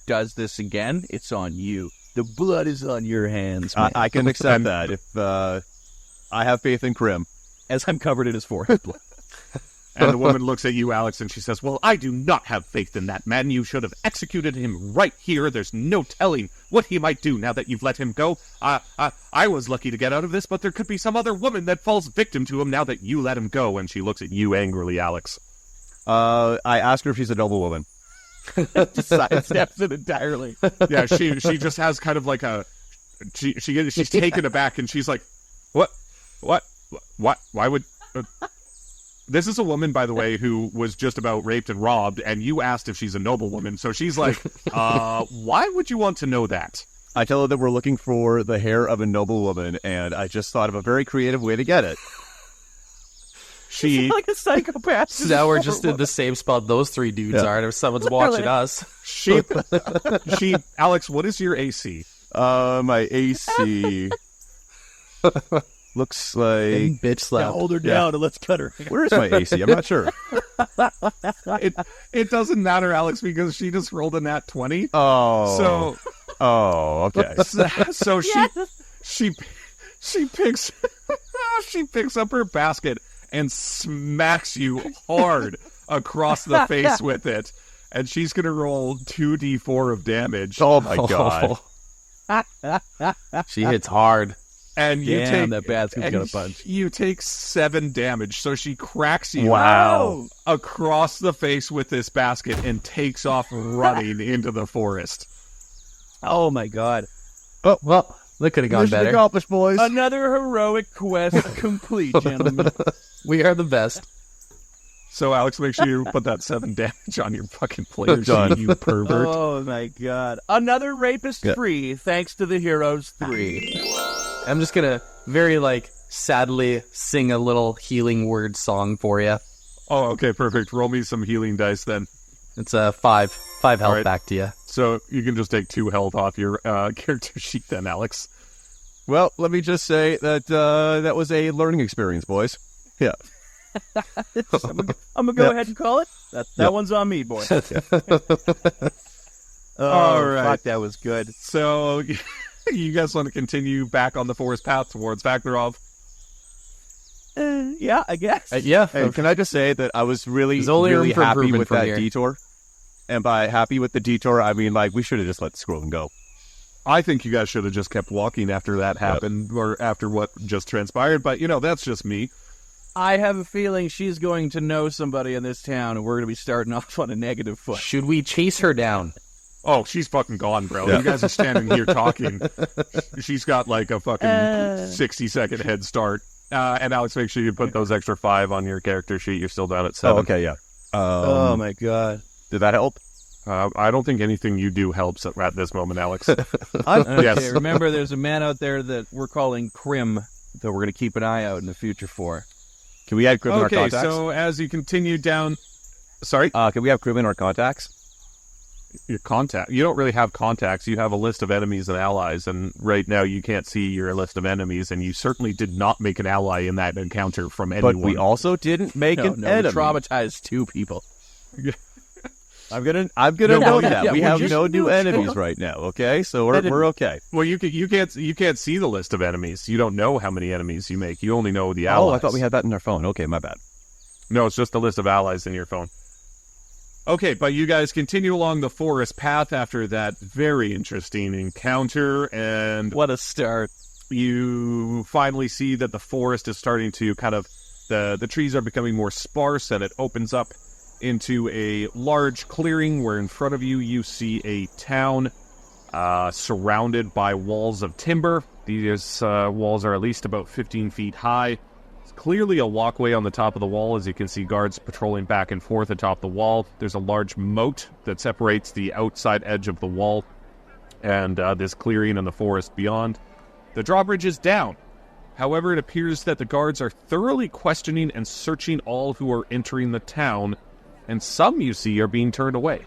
does this again, it's on you. The blood is on your hands, man. I can accept that if I have faith in Krim. As I'm covered in his forehead blood. And the woman looks at you, Alex, and she says, "Well, I do not have faith in that man. You should have executed him right here. There's no telling what he might do now that you've let him go. I was lucky to get out of this, but there could be some other woman that falls victim to him now that you let him go." And she looks at you angrily, Alex. I ask her if she's a noblewoman. Sidesteps it entirely. Yeah, she just has kind of like she's taken aback, and she's like, what, why would... This is a woman, by the way, who was just about raped and robbed, and you asked if she's a noblewoman. So she's like, why would you want to know that? I tell her that we're looking for the hair of a noblewoman, and I just thought of a very creative way to get it. She Like a psychopath. So now we're just in the same spot those 3 dudes are, and if someone's watching us. she Alex, what is your AC? My AC looks like... Bitch slap. Hold her down and let's cut her. Where is my AC? I'm not sure. It doesn't matter, Alex, because she just rolled a nat 20. Oh. Okay. So she picks she picks up her basket and smacks you hard across the face with it, and she's gonna roll 2d4 of damage. Oh my god. She hits hard. And you Damn, take that basket's and gonna punch. You take 7 damage, so she cracks you Wow. across the face with this basket and takes off running into the forest. Oh my God. Oh, well, that could have gone Mission better. accomplished, boys. Another heroic quest complete, gentlemen. We are the best. So, Alex, make sure you put that 7 damage on your fucking player Done. sheet, you pervert. Oh my God. Another rapist free, thanks to the Heroes 3. I'm just gonna very, sadly sing a little healing word song for you. Oh, okay, perfect. Roll me some healing dice then. It's a 5 health right. back to you. So you can just take 2 health off your character sheet then, Alex. Well, let me just say that that was a learning experience, boys. Yeah. I'm gonna go ahead and call it. That one's on me, boy. All right. Fuck, that was good. So you guys want to continue back on the forest path towards Vaklarov? Yeah, I guess. Yeah. Hey, can I just say that I was really, There's only really room for happy improvement with from that here. detour. And by happy with the detour, I mean, we should have just let Scroll go. I think you guys should have just kept walking after that happened, or after what just transpired, but, that's just me. I have a feeling she's going to know somebody in this town, and we're going to be starting off on a negative foot. Should we chase her down? Oh, she's fucking gone, bro. Yeah. You guys are standing here talking. She's got a fucking 60-second head start. And Alex, make sure you put those extra 5 on your character sheet. You're still down at 7. Oh, okay, yeah. Oh my God. Did that help? I don't think anything you do helps at this moment, Alex. Okay, Yes. remember, there's a man out there that we're calling Krim that we're going to keep an eye out in the future for. Can we add Grim in our Okay, contacts? so as you continue down... Sorry? Can we have Grim in our contacts? Your contact. You don't really have contacts. You have a list of enemies and allies, and right now you can't see your list of enemies, and you certainly did not make an ally in that encounter from anyone. But we also didn't make an enemy. We traumatized 2 people. I'm gonna know that. yeah, we we're have just no new neutral. enemies right now, okay? So we're okay. Well, you can't see the list of enemies. You don't know how many enemies you make. You only know the allies. Oh, I thought we had that in our phone. Okay, my bad. No, it's just the list of allies in your phone. Okay, but you guys continue along the forest path after that very interesting encounter, and What a start. you finally see that the forest is starting to kind of... The trees are becoming more sparse, and it opens up into a large clearing where in front of you see a town surrounded by walls of timber. These walls are at least about 15 feet high. It's clearly a walkway on the top of the wall, as you can see guards patrolling back and forth atop the wall. There's a large moat that separates the outside edge of the wall and this clearing and the forest beyond. The drawbridge is down. However, it appears that the guards are thoroughly questioning and searching all who are entering the town, and some, you see, are being turned away.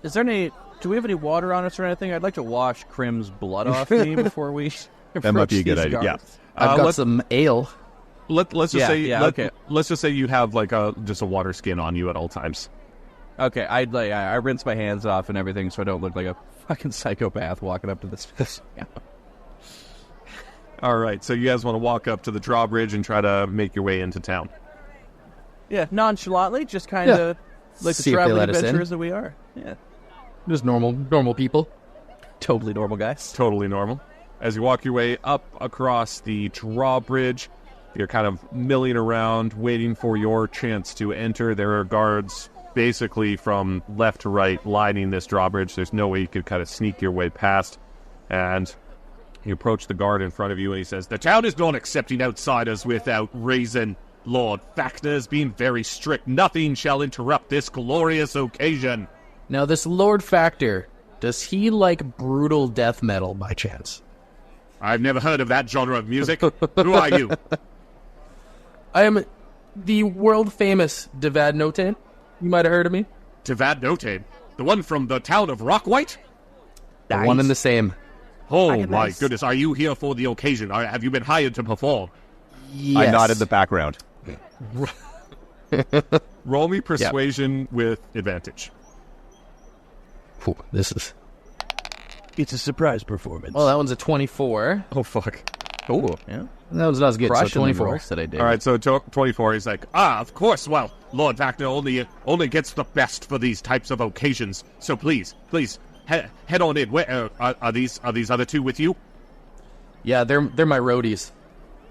Is there any... Do we have any water on us or anything? I'd like to wash Krim's blood off me before we... That might be a good idea. Yeah. I've got some ale. Let's just say okay. Let's just say you have like just a water skin on you at all times. Okay, I rinse my hands off and everything so I don't look like a fucking psychopath walking up to this. Yeah. All right, so you guys want to walk up to the drawbridge and try to make your way into town. Yeah, nonchalantly, just kind of like the See if they traveling let us in. adventurers that we are. Yeah, Just normal people. totally normal guys. Totally normal. As you walk your way up across the drawbridge, you're kind of milling around, waiting for your chance to enter. There are guards basically from left to right lining this drawbridge. There's no way you could kind of sneak your way past. And you approach the guard in front of you, and he says, "The town is not accepting outsiders without reason. Lord Factor has been very strict. Nothing shall interrupt this glorious occasion." Now, this Lord Factor, does he like brutal death metal by chance? I've never heard of that genre of music. Who are you? I am the world-famous Devad Notain. You might have heard of me. Devad Notain, the one from the town of Rockwhite? The one and the same. Oh, Nice. my goodness. Are you here for the occasion? Have you been hired to perform? Yes. I nodded in the background. Roll me persuasion with advantage. Ooh, this is... It's a surprise performance. Well, that one's a 24. Oh, fuck. Oh, yeah. That was not as good, so Crushing the 24. rolls that I did. All right, so 24, he's like, of course. Well, Lord Factor only gets the best for these types of occasions. So please, head on in. Where are these other two with you? Yeah, they're my roadies.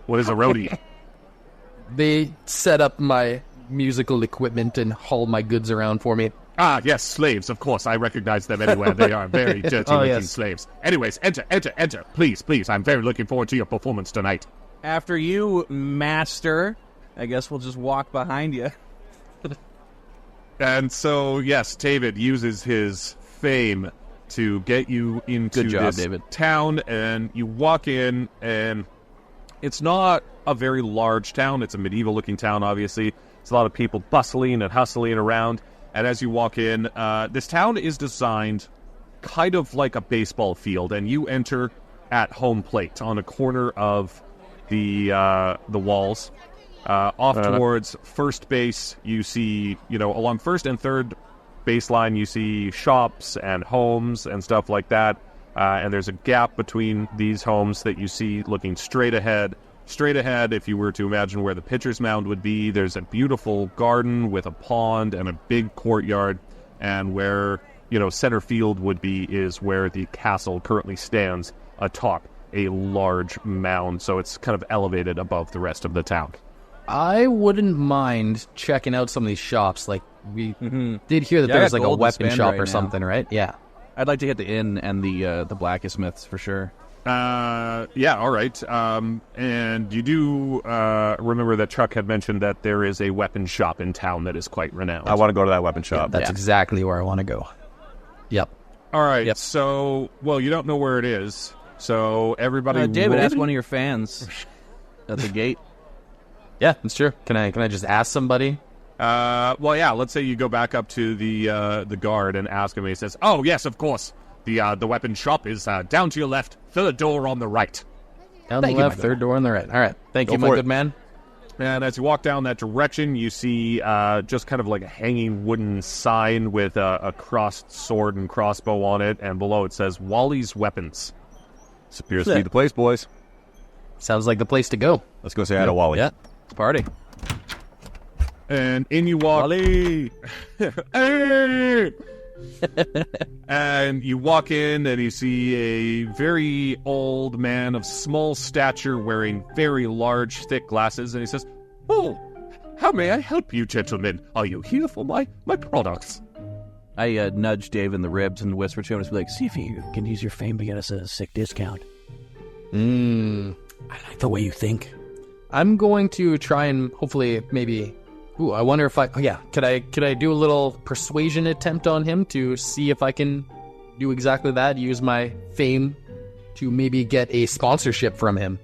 What is a roadie? They set up my musical equipment and haul my goods around for me. Ah, yes, slaves, of course. I recognize them anywhere. They are very dirty-looking slaves. Anyways, enter. Please. I'm very looking forward to your performance tonight. After you, master, I guess we'll just walk behind you. And so, yes, David uses his fame to get you into Good job, this David. town, and you walk in, and it's not a very large town. It's a medieval-looking town, obviously. There's a lot of people bustling and hustling around. And as you walk in, this town is designed kind of like a baseball field, and you enter at home plate on a corner of the walls. Off towards first base, you see, along first and third baseline, you see shops and homes and stuff like that. And there's a gap between these homes that you see looking straight ahead. Straight ahead, if you were to imagine where the pitcher's mound would be, there's a beautiful garden with a pond and a big courtyard. And where, center field would be is where the castle currently stands atop a large mound. So it's kind of elevated above the rest of the town. I wouldn't mind checking out some of these shops. Like, we did hear that Yeah, there I was got like a gold to weapon spend shop right or now. something, right? Yeah. I'd like to hit the inn and the blacksmiths for sure. Yeah, all right. And you do remember that Chuck had mentioned that there is a weapon shop in town that is quite renowned. I want to go to that weapon shop. That's exactly where I want to go. Yep. All right, Yep. so, you don't know where it is. So everybody David, roll- ask one of your fans at the gate. Yeah, that's true. Can I just ask somebody? Well, yeah. Let's say you go back up to the guard and ask him. And he says, "Oh yes, of course. The weapon shop is down to your left, third door on the right." Down the left, third door on the right. All right. Thank you, my good man. And as you walk down that direction, you see just kind of like a hanging wooden sign with a crossed sword and crossbow on it, and below it says Wally's Weapons. This appears to be the place, boys. Sounds like the place to go. Let's go say hi to Wally. Yeah, party. And in you walk. Wally! Hey! And you walk in and you see a very old man of small stature wearing very large, thick glasses, and he says, "Oh, how may I help you, gentlemen? Are you here for my products?" I nudge Dave in the ribs and whisper to him, and be like, "See if you can use your fame to get us a sick discount." I like the way you think. I'm going to try and hopefully maybe... Ooh, I wonder if I... Oh, yeah. Could I do a little persuasion attempt on him to see if I can do exactly that? Use my fame to maybe get a sponsorship from him.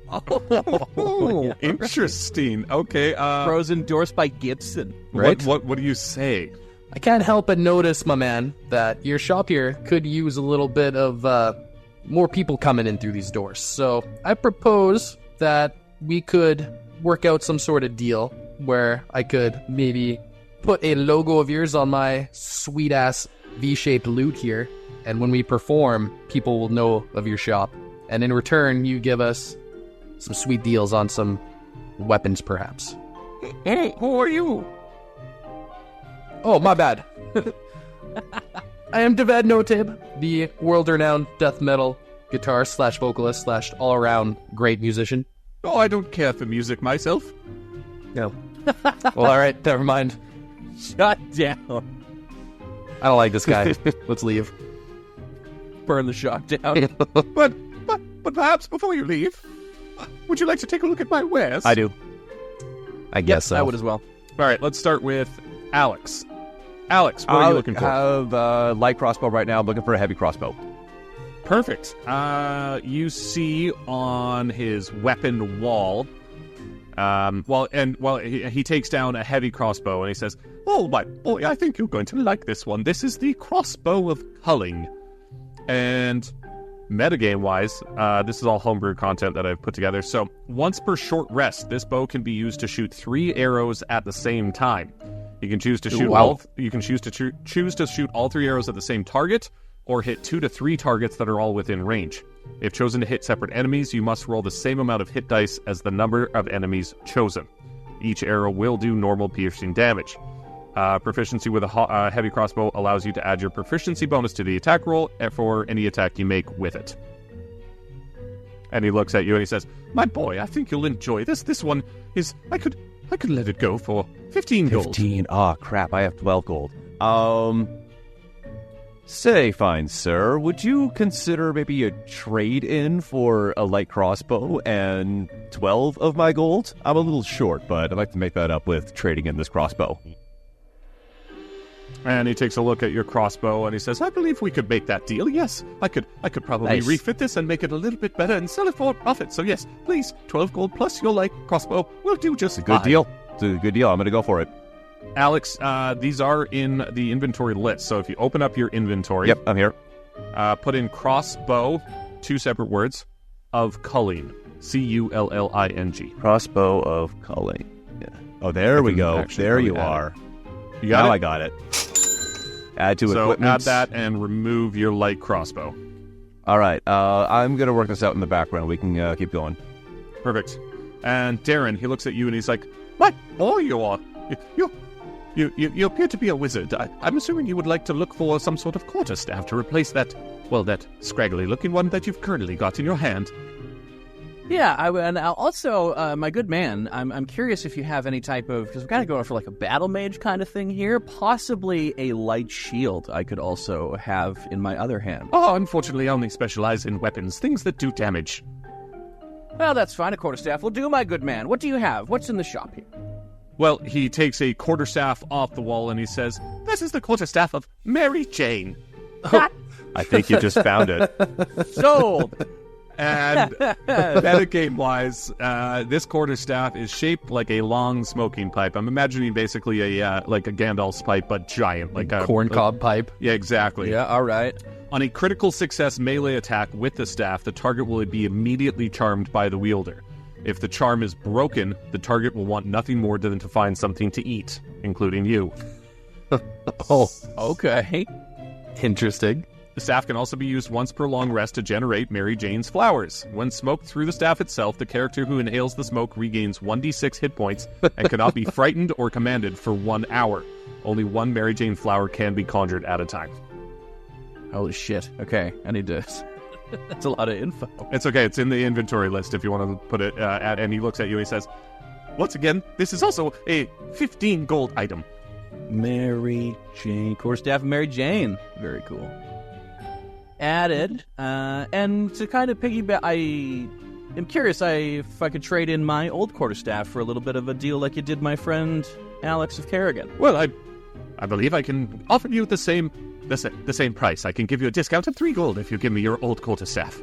Oh, interesting. Okay. Pros endorsed by Gibson. Right? What do you say? I can't help but notice, my man, that your shop here could use a little bit of more people coming in through these doors. So I propose that we could work out some sort of deal where I could maybe put a logo of yours on my sweet-ass V-shaped loot here, and when we perform, people will know of your shop. And in return, you give us some sweet deals on some weapons, perhaps. Hey, who are you? Oh, my bad. I am Devad Notib, the world-renowned death metal guitar / vocalist / all-around great musician. Oh, I don't care for music myself. No. Well, all right, never mind. Shut down. I don't like this guy. Let's leave. Burn the shop down. But perhaps before you leave, would you like to take a look at my wares? I do. I guess so. I would as well. All right, let's start with Alex. Alex, what are you looking for? I have a light crossbow right now. I'm looking for a heavy crossbow. Perfect. You see on his weapon wall, he takes down a heavy crossbow and he says, "Oh, my boy, I think you're going to like this one. This is the crossbow of culling." And metagame-wise, this is all homebrew content that I've put together. So once per short rest, this bow can be used to shoot 3 arrows at the same time. You can choose to shoot choose to shoot all 3 arrows at the same target, or hit 2 to 3 targets that are all within range. If chosen to hit separate enemies, you must roll the same amount of hit dice as the number of enemies chosen. Each arrow will do normal piercing damage. Proficiency with a heavy crossbow allows you to add your proficiency bonus to the attack roll for any attack you make with it. And he looks at you and he says, "My boy, I think you'll enjoy this. This one is... I could let it go for 15 gold." 15? Oh, crap. I have 12 gold. Say, fine sir, would you consider maybe a trade-in for a light crossbow and 12 of my gold? I'm a little short, but I'd like to make that up with trading in this crossbow. And he takes a look at your crossbow and he says, "I believe we could make that deal. Yes, I could probably refit this and make it a little bit better and sell it for a profit. So yes, please, 12 gold plus your light crossbow will do just fine." Good deal. It's a good deal. I'm going to go for it. Alex, these are in the inventory list. So if you open up your inventory... Yep, I'm here. Put in crossbow, 2 separate words, of culling. C-U-L-L-I-N-G. Crossbow of culling. Yeah. Oh, there we go. There you are. You got it? I got it. Add to so equipment. So add that and remove your light crossbow. All right. I'm going to work this out in the background. We can keep going. Perfect. And Darren, he looks at you and he's like, "What? Oh, you are... You appear to be a wizard. I'm assuming you would like to look for some sort of quarterstaff to replace that scraggly-looking one that you've currently got in your hand." Yeah, and also, my good man, I'm curious if you have any type of... Because we're kind of going for like a battle mage kind of thing here. Possibly a light shield I could also have in my other hand. Oh, unfortunately, I only specialize in weapons, things that do damage. Well, that's fine. A quarterstaff will do, my good man. What do you have? What's in the shop here? Well, he takes a quarterstaff off the wall and he says, "This is the quarterstaff of Mary Jane." I think you just found it. Sold. And metagame-wise, this quarterstaff is shaped like a long smoking pipe. I'm imagining basically like a Gandalf's pipe, but giant, like a corncob pipe. Yeah, exactly. Yeah, all right. On a critical success melee attack with the staff, the target will be immediately charmed by the wielder. If the charm is broken, the target will want nothing more than to find something to eat, including you. Oh, Okay. interesting. The staff can also be used once per long rest to generate Mary Jane's flowers. When smoked through the staff itself, the character who inhales the smoke regains 1d6 hit points and cannot be frightened or commanded for 1 hour. Only one Mary Jane flower can be conjured at a time. Holy shit. Okay, I need to... That's a lot of info. It's okay. It's in the inventory list if you want to put it at. And he looks at you and he says, once again, this is also a 15 gold item. Mary Jane. Quarterstaff of Mary Jane. Very cool. Added. And to kind of piggyback, I am curious if I could trade in my old quarterstaff for a little bit of a deal like you did my friend Alex of Kerrigan. Well, I believe I can offer you the same price. I can give you a discount of 3 gold if you give me your old quarterstaff.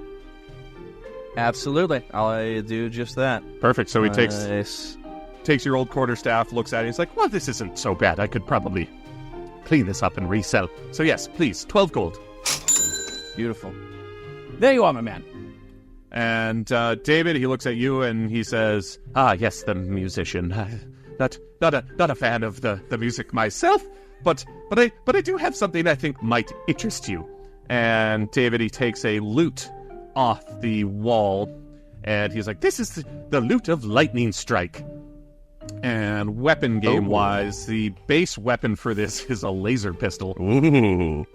Absolutely. I'll do just that. Perfect. So he Nice. takes your old quarterstaff, looks at it, he's like, well, this isn't so bad. I could probably clean this up and resell. So yes, please, 12 gold. Beautiful. There you are, my man. And David, he looks at you and he says, ah, yes, the musician. Not a fan of the music myself, but I do have something I think might interest you. And David, he takes a lute off the wall, and he's like, this is the lute of lightning strike. And weapon game-wise, the base weapon for this is a laser pistol. Ooh.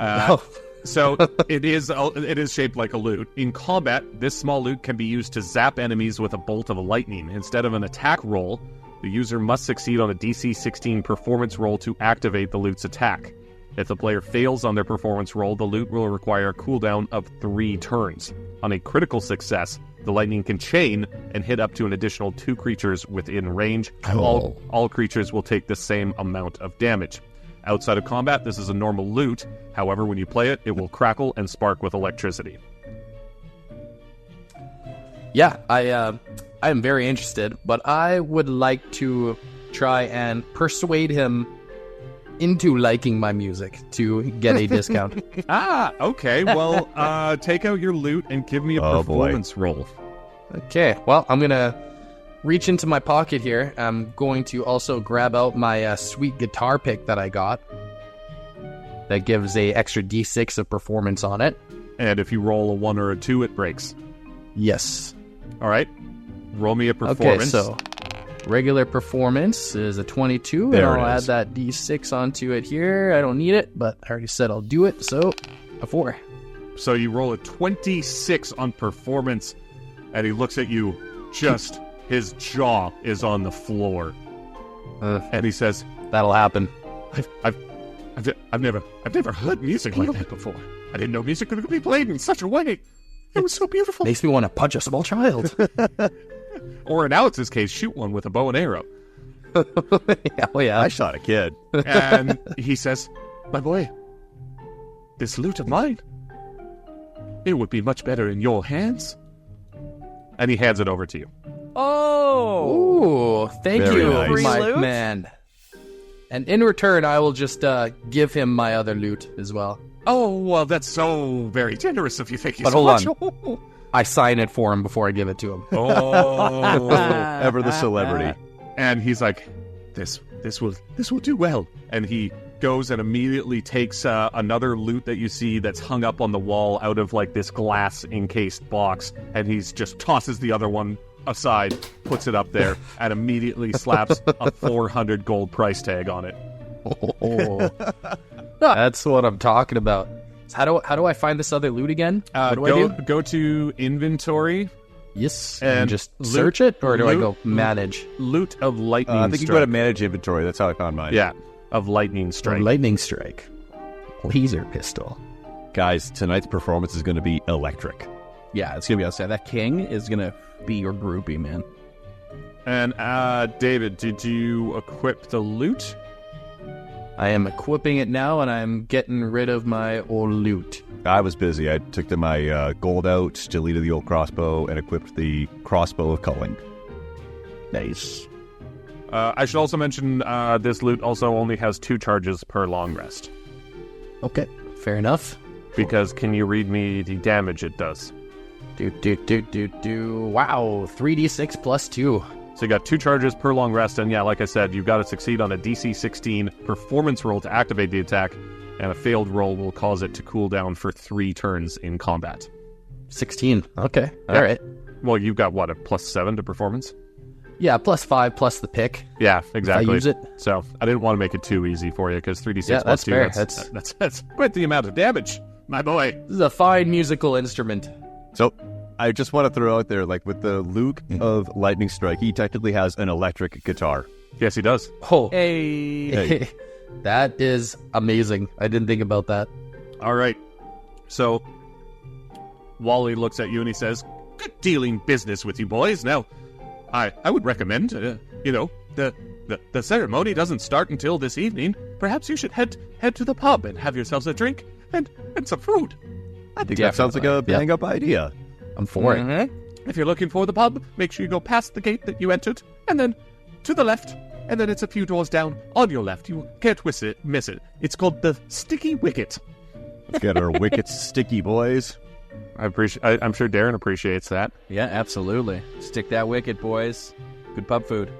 So it is shaped like a lute. In combat, this small lute can be used to zap enemies with a bolt of lightning. Instead of an attack roll, the user must succeed on a DC 16 performance roll to activate the lute's attack. If the player fails on their performance roll, the lute will require a cooldown of 3 turns. On a critical success, the lightning can chain and hit up to an additional 2 creatures within range. All creatures will take the same amount of damage. Outside of combat, this is a normal lute. However, when you play it, it will crackle and spark with electricity. Yeah, I am very interested, but I would like to try and persuade him into liking my music to get a discount. Okay. Well, take out your lute and give me a performance roll. Okay, well, I'm going to reach into my pocket here. I'm going to also grab out my sweet guitar pick that I got. That gives a extra D6 of performance on it. And if you roll a 1 or a 2, it breaks. Yes. All right. Roll me a performance. Okay, so regular performance is a 22, There and I'll it add is. that D6 onto it here. I don't need it, but I already said I'll do it, so a 4. So you roll a 26 on performance, and he looks at you, just his jaw is on the floor. And he says, That'll happen. I've never heard music like that before. I didn't know music could be played in such a way. It was so beautiful. Makes me want to punch a small child. Or in Alex's case, shoot one with a bow and arrow. Yeah. I shot a kid. And he says, my boy, this lute of mine, it would be much better in your hands. And he hands it over to you. Oh! Ooh, thank Very you, nice. Free my loot? man. And in return, I will just give him my other loot as well. Oh, well, that's so very generous of you. Thank you But so hold much. I sign it for him before I give it to him. Oh. Ever the celebrity. And he's like, this will do well. And he goes and immediately takes another loot that you see that's hung up on the wall out of like this glass encased box, and he's just tosses the other one aside, puts it up there, and immediately slaps a 400 gold price tag on it. That's what I'm talking about. So how do I find this other loot again? What do I do? Go to inventory, Yes, and and just loot- search it, or do I loot- go manage? loot of lightning I think you strike. go to manage inventory. That's how I found mine. Yeah, of lightning strike. Lightning strike, laser pistol. Guys, tonight's performance is going to be electric. Yeah, it's going to be outside. That king is going to be your groupie, man. And David, did you equip the loot? I am equipping it now, and I'm getting rid of my old loot. I was busy. I took my gold out, deleted the old crossbow, and equipped the crossbow of culling. Nice. I should also mention this loot also only has 2 charges per long rest. Okay, fair enough. Because can you read me the damage it does? Wow, 3d6 plus 2. So you got 2 charges per long rest, and yeah, like I said, you've got to succeed on a DC 16 performance roll to activate the attack, and a failed roll will cause it to cool down for 3 turns in combat. 16. Okay, Yeah. all right. Well, you've got, what, a +7 to performance? Yeah, plus 5 plus the pick. Yeah, exactly. I use it. So I didn't want to make it too easy for you, because 3d6 Yeah, plus that's 2, fair. that's quite the amount of damage, my boy. This is a fine musical instrument. So I just want to throw out there, like with the Luke of Lightning Strike, he technically has an electric guitar. Yes, he does. Oh, Hey. that is amazing. I didn't think about that. All right. So Wally looks at you and he says, "Good dealing business with you boys. Now, I would recommend, the ceremony doesn't start until this evening. Perhaps you should head to the pub and have yourselves a drink and some food. I think that sounds like a bang-up idea. I'm for it. Mm-hmm. If you're looking for the pub, make sure you go past the gate that you entered, and then to the left, and then it's a few doors down on your left. You can't miss it. It's called the Sticky Wicket." Let's get our wickets sticky, boys. I'm sure Darren appreciates that. Yeah, absolutely. Stick that wicket, boys. Good pub food.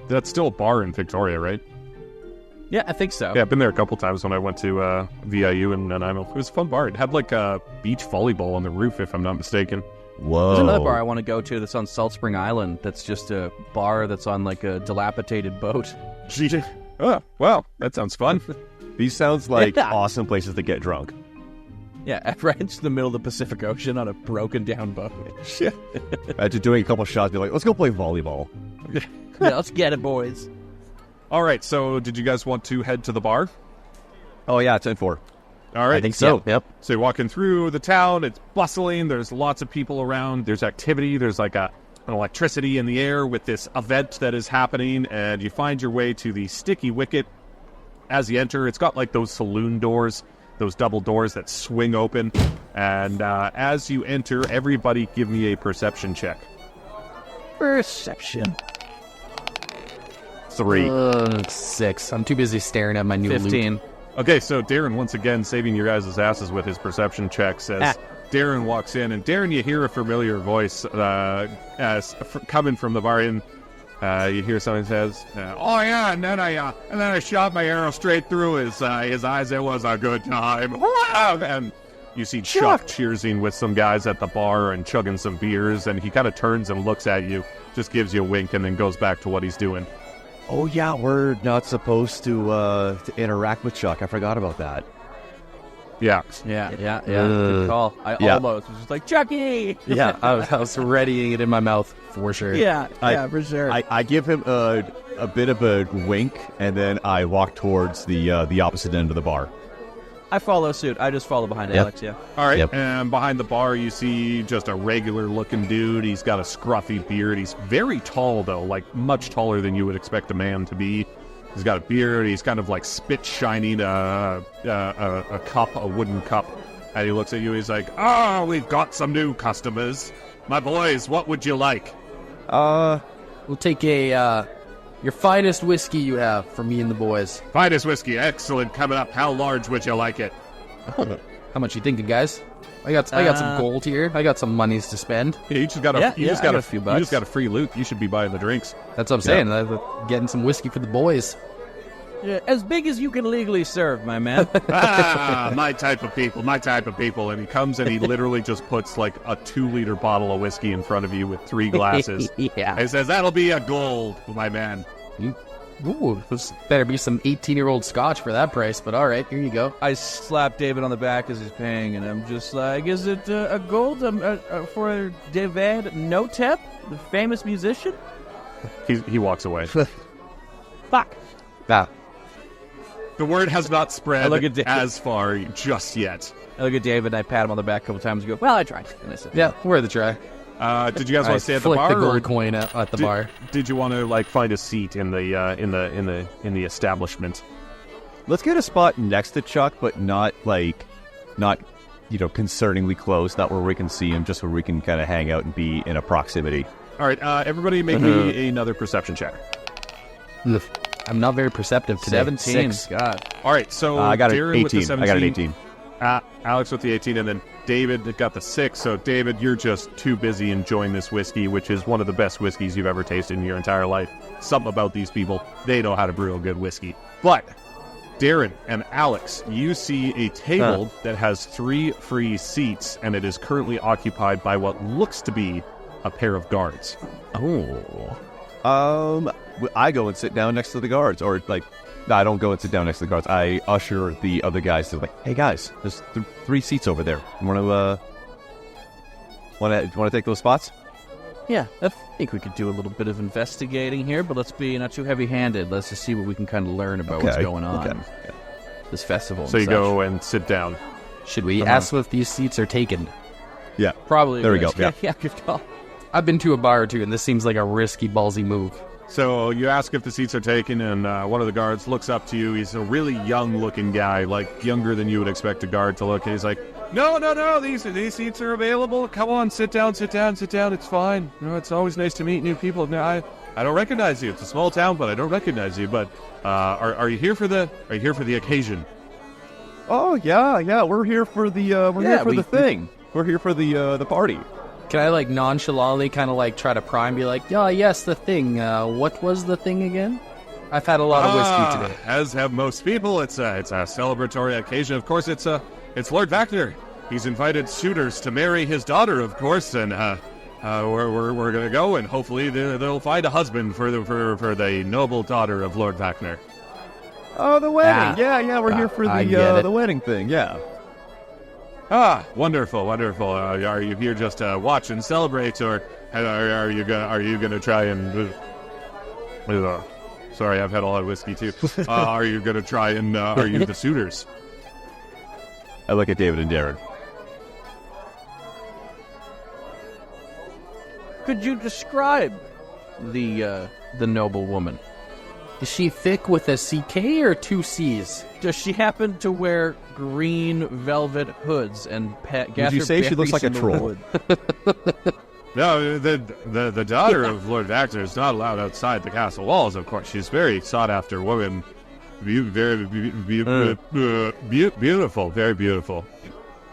That's still a bar in Victoria, right? Yeah, I think so. Yeah, I've been there a couple times when I went to VIU in Nanaimo. It was a fun bar. It had like a beach volleyball on the roof, if I'm not mistaken. Whoa. There's another bar I want to go to that's on Salt Spring Island. That's just a bar that's on like a dilapidated boat. Oh, wow, that sounds fun. These sounds like Yeah. awesome places to get drunk. Yeah, right into the middle of the Pacific Ocean on a broken down boat. After doing a couple shots, be like, let's go play volleyball. Yeah, let's get it, boys. All right, so did you guys want to head to the bar? Oh, yeah, 10-4. All right. I think so. Yep. So you're walking through the town. It's bustling. There's lots of people around. There's activity. There's like an electricity in the air with this event that is happening. And you find your way to the Sticky Wicket. As you enter, it's got like those saloon doors, those double doors that swing open. And as you enter, everybody give me a perception check. Perception. 3. 6. I'm too busy staring at my new 15. loot. Okay, so Darren, once again, saving your guys' asses with his perception checks as Darren walks in. And Darren, you hear a familiar voice coming from the bar. And you hear someone says, "Oh yeah," and then I shot my arrow straight through his eyes. It was a good time. And you see Chuck cheersing with some guys at the bar and chugging some beers. And he kind of turns and looks at you, just gives you a wink, and then goes back to what he's doing. Oh, yeah, we're not supposed to interact with Chuck. I forgot about that. Yeah. Yeah. Good call. I almost was just like, Chucky! Yeah, I was readying it in my mouth for sure. Yeah, for sure. I give him a bit of a wink, and then I walk towards the opposite end of the bar. I follow suit. I just follow behind Alex, yeah. All right, Yep. and behind the bar you see just a regular-looking dude. He's got a scruffy beard. He's very tall, though, like much taller than you would expect a man to be. He's got a beard. He's kind of like spit-shining a cup, a wooden cup. And he looks at you. He's like, "Oh, we've got some new customers. My boys, what would you like?" We'll take your finest whiskey you have for me and the boys. Finest whiskey. Excellent. Coming up. How large would you like it? How much you thinking, guys? I got some gold here. I got some monies to spend. Yeah, you just got I a got a few bucks. You just got a free loot. You should be buying the drinks. That's what I'm saying. I'm getting some whiskey for the boys. Yeah, as big as you can legally serve, my man. My type of people. And he comes and he literally just puts like a 2-liter bottle of whiskey in front of you with 3 glasses. Yeah. He says, "That'll be a gold, my man." Ooh, this better be some 18-year-old scotch for that price, but all right, here you go. I slap David on the back as he's paying, and I'm just like, "Is it a gold for David Notep, the famous musician?" He walks away. Fuck. Ah, The word has not spread I look at as far just yet. I look at David, and I pat him on the back a couple times and go, "Well, I tried." And I said, yeah, worth a try. Did you guys want to stay at the Flick bar? the or gold coin at the bar. Did you want to like find a seat in the establishment? Let's get a spot next to Chuck, but not concerningly close, not where we can see him, just where we can kind of hang out and be in a proximity. All right, everybody make me another perception check. I'm not very perceptive today. 17. 6. God. All right, so I got an Darren with the 18. 17. I got an 18. Alex with the 18, and then David got the 6. So, David, you're just too busy enjoying this whiskey, which is one of the best whiskeys you've ever tasted in your entire life. Something about these people, they know how to brew a good whiskey. But, Darren and Alex, you see a table that has 3 free seats, and it is currently occupied by what looks to be a pair of guards. Oh. I go and sit down next to the guards, or no, I don't go and sit down next to the guards. I usher the other guys to hey guys, there's 3 seats over there. You want to take those spots? Yeah, I think we could do a little bit of investigating here, but let's be not too heavy-handed. Let's just see what we can kind of learn about what's going on. This festival. So you go and sit down. Should we ask if these seats are taken? Yeah. Probably. There we go. Yeah, good call. I've been to a bar or two, and this seems like a risky, ballsy move. So you ask if the seats are taken, and one of the guards looks up to you. He's a really young-looking guy, like younger than you would expect a guard to look. And he's like, No, these seats are available. Come on, sit down. It's fine. It's always nice to meet new people. No, I don't recognize you. It's a small town, but I don't recognize you. But are you here for the occasion? Oh yeah. We're here for the thing. We're here for the party. Can I nonchalantly kind of try to pry and be like, yeah, yes, the thing. What was the thing again? I've had a lot of whiskey today. As have most people. It's a celebratory occasion. Of course, it's Lord Vactor. He's invited suitors to marry his daughter, of course, and we're gonna go, and hopefully they'll find a husband for the noble daughter of Lord Vactor. Oh, the wedding. Yeah. We're here for the wedding thing. Yeah. Wonderful. Are you here just to watch and celebrate, or are you gonna try and? Sorry, I've had a lot of whiskey too. Are you gonna try and? Are you the suitors? I look at David and Darren. Could you describe the noblewoman? Is she thick with a CK or 2 C's? Does she happen to wear green velvet hoods and Did you say she looks like a troll? No, the daughter of Lord Vactor is not allowed outside the castle walls, of course. She's very sought-after woman. Very beautiful, very beautiful.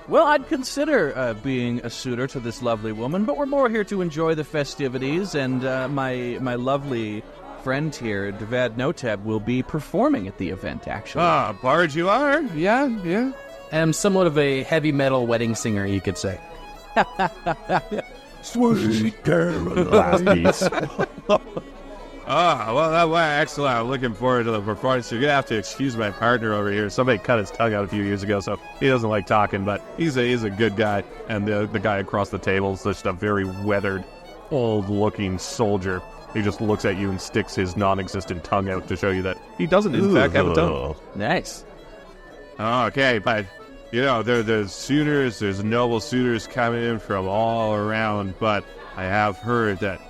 Well, I'd consider being a suitor to this lovely woman, but we're more here to enjoy the festivities, and my lovely friend here, Devad Noteb, will be performing at the event, actually. Bard you are? Yeah. I'm somewhat of a heavy metal wedding singer, you could say. Sweet Caroline. Well, excellent. I'm looking forward to the performance. You're going to have to excuse my partner over here. Somebody cut his tongue out a few years ago, so he doesn't like talking, but he's a good guy. And the guy across the table is just a very weathered, old-looking soldier. He just looks at you and sticks his non-existent tongue out to show you that he doesn't, in fact, have a tongue. Nice. Okay, but, there's suitors, there's noble suitors coming in from all around, but I have heard that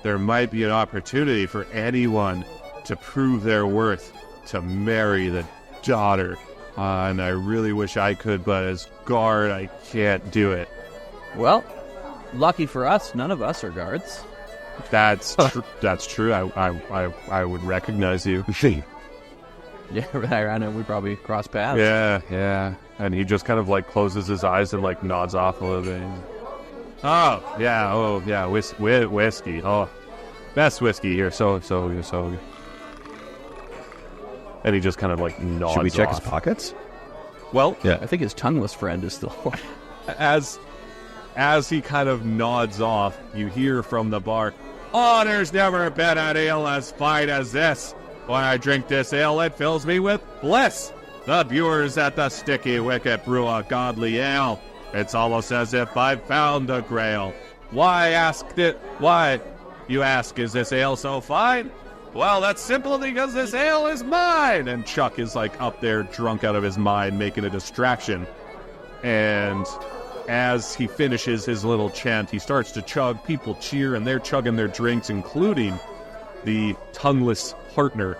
there might be an opportunity for anyone to prove their worth to marry the daughter. And I really wish I could, but as guard, I can't do it. Well, lucky for us, none of us are guards. That's true. I would recognize you. Yeah, I know we probably cross paths. Yeah. And he just kind of closes his eyes and nods off a little bit. Oh yeah, whiskey. Oh, best whiskey here. So. And he just kind of nods. Should we check off. his pockets? Well, yeah. I think his tongueless friend is still. As he kind of nods off, you hear from the bar, "Oh, there's never been an ale as fine as this. When I drink this ale, it fills me with bliss. The brewers at the Sticky Wicket brew a godly ale. It's almost as if I've found a grail. Why, you ask, is this ale so fine? Well, that's simple because this ale is mine." And Chuck is up there drunk out of his mind, making a distraction. And as he finishes his little chant, he starts to chug. People cheer, and they're chugging their drinks, including the tongueless partner.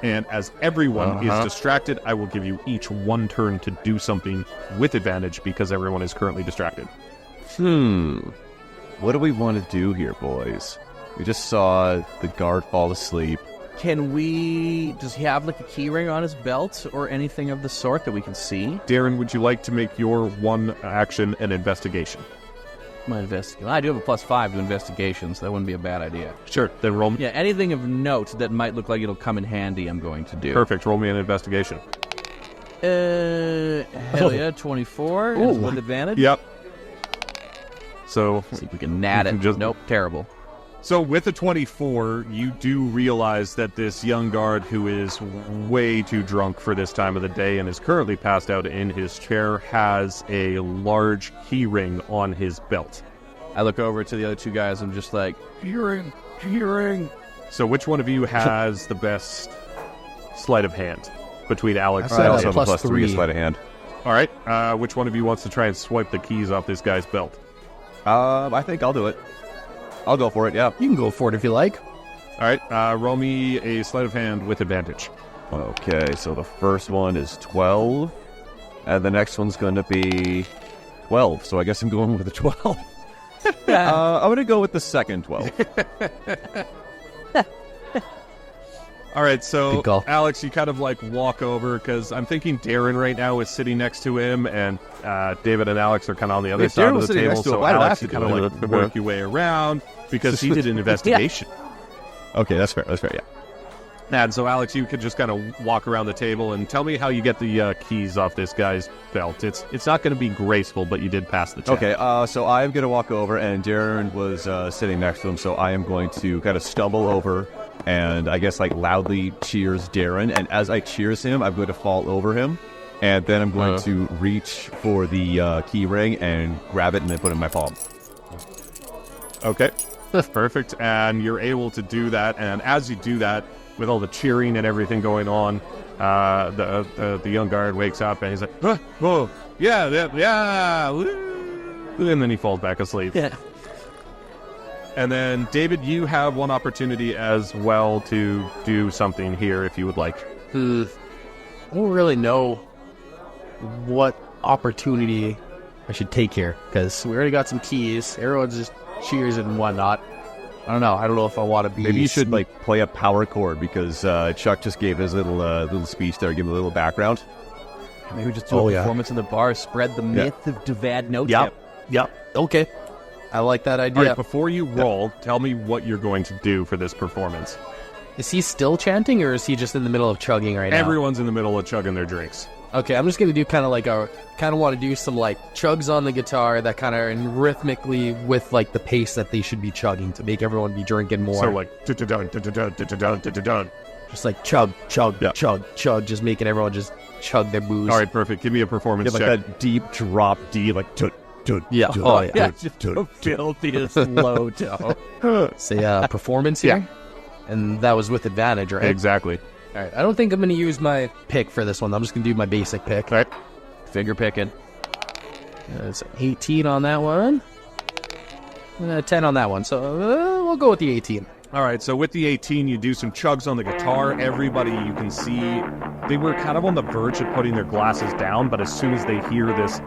And as everyone is distracted, I will give you each one turn to do something with advantage because everyone is currently distracted. What do we want to do here, boys? We just saw the guard fall asleep. Does he have like a key ring on his belt or anything of the sort that we can see? Darren, would you like to make your one action an investigation? My investigation. I do have a +5 to investigation, so that wouldn't be a bad idea. Sure, then roll me. Yeah, anything of note that might look like it'll come in handy, I'm going to do. Perfect, roll me an investigation. Hell yeah, 24 with advantage. Yep. So, See if we can nat it. Nope, terrible. So with a 24, you do realize that this young guard who is way too drunk for this time of the day and is currently passed out in his chair has a large key ring on his belt. I look over to the other two guys. I'm just like, key ring. So which one of you has the best sleight of hand between Alex I and also have a plus +3 3. sleight of hand. All right. Which one of you wants to try and swipe the keys off this guy's belt? I think I'll do it. I'll go for it, yeah. You can go for it if you like. All right. Roll me a sleight of hand with advantage. Okay, so the first one is 12, and the next one's going to be 12, so I guess I'm going with a 12. I'm going to go with the second 12. All right, Good so call. Alex, you kind of like walk over because I'm thinking Darren right now is sitting next to him, and David and Alex are kind of on the other If side Darren of was the sitting table. next to him, So I don't Alex, have you to kind do of it. like work your way around because he did an investigation. Okay, that's fair, yeah. And so Alex, you could just kind of walk around the table and tell me how you get the keys off this guy's belt. It's not going to be graceful, but you did pass the check. Okay, so I'm going to walk over, and Darren was sitting next to him, so I am going to kind of stumble over and I guess like loudly cheers Darren, and as I cheers him, I'm going to fall over him, and then I'm going to reach for the key ring and grab it and then put it in my palm. Okay, perfect. And you're able to do that, and as you do that, with all the cheering and everything going on, the young guard wakes up and he's like, "Oh, yeah, woo," and then he falls back asleep. Yeah. And then, David, you have one opportunity as well to do something here if you would like. I don't really know what opportunity I should take here, because we already got some keys. Everyone's just cheers and whatnot. I don't know. I don't know if I want to be... Maybe you should like play a power chord, because Chuck just gave his little speech there, give him a little background. Maybe just do a performance in the bar, spread the myth of Devad no tip. Yep. Okay. I like that idea. All right, before you roll, tell me what you're going to do for this performance. Is he still chanting, or is he just in the middle of chugging right now? Everyone's in the middle of chugging their drinks. Okay, I'm just going to do kind of want to do some like chugs on the guitar that kind of rhythmically with like the pace that they should be chugging to make everyone be drinking more. So like, dun-dun-dun, dun-dun-dun, dun-dun-dun, dun-dun-dun. Just like chug, chug, just making everyone just chug their booze. All right, perfect. Give me a performance Like check. that deep drop D, like Yeah. Oh, yeah. Yeah, just the filthiest low tone. Say performance here? And that was with advantage, right? Exactly. All right. I don't think I'm going to use my pick for this one. I'm just going to do my basic pick. All right. Finger picking. It's 18 on that one. 10 on that one. So we'll go with the 18. All right, so with the 18, you do some chugs on the guitar. Everybody, you can see, they were kind of on the verge of putting their glasses down, but as soon as they hear this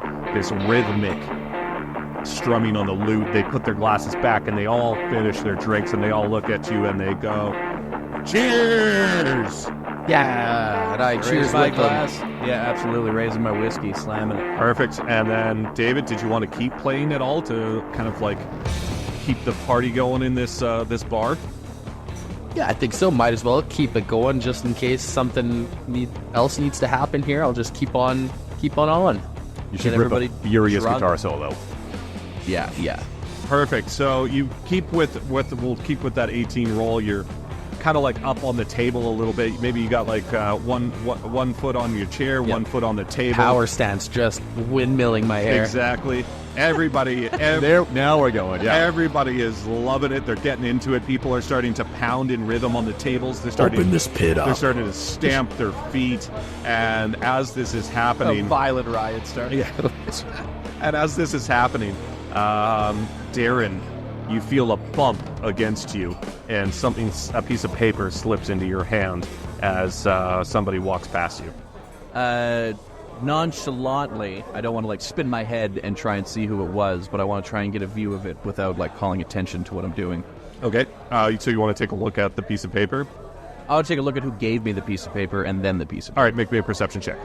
rhythmic strumming on the lute, they put their glasses back and they all finish their drinks and they all look at you and they go, "Cheers!" Yeah. And I cheers Raise my with them. glass. Yeah, absolutely. Raising my whiskey, slamming it. Perfect. And then, David, did you want to keep playing at all to kind of like keep the party going in this bar? Yeah, I think so. Might as well keep it going just in case something else needs to happen here. I'll just keep on. You should Get rip everybody a furious drunk. guitar solo. Yeah. Perfect. So you keep we'll keep with that 18 roll. You're kind of like up on the table a little bit. Maybe you got like one foot on your chair, one foot on the table. Power stance, just windmilling my hair. Exactly. Everybody. There, now we're going. Yeah. Everybody is loving it. They're getting into it. People are starting to pound in rhythm on the tables. They're starting Open this pit They're up. starting to stamp their feet. And as this is happening, Violent riot starting. and as this is happening, Darren, you feel a bump against you, and a piece of paper slips into your hand as somebody walks past you. Nonchalantly, I don't want to spin my head and try and see who it was, but I want to try and get a view of it without calling attention to what I'm doing. Okay, so you want to take a look at the piece of paper? I'll take a look at who gave me the piece of paper and then the piece of paper. All right, make me a perception check.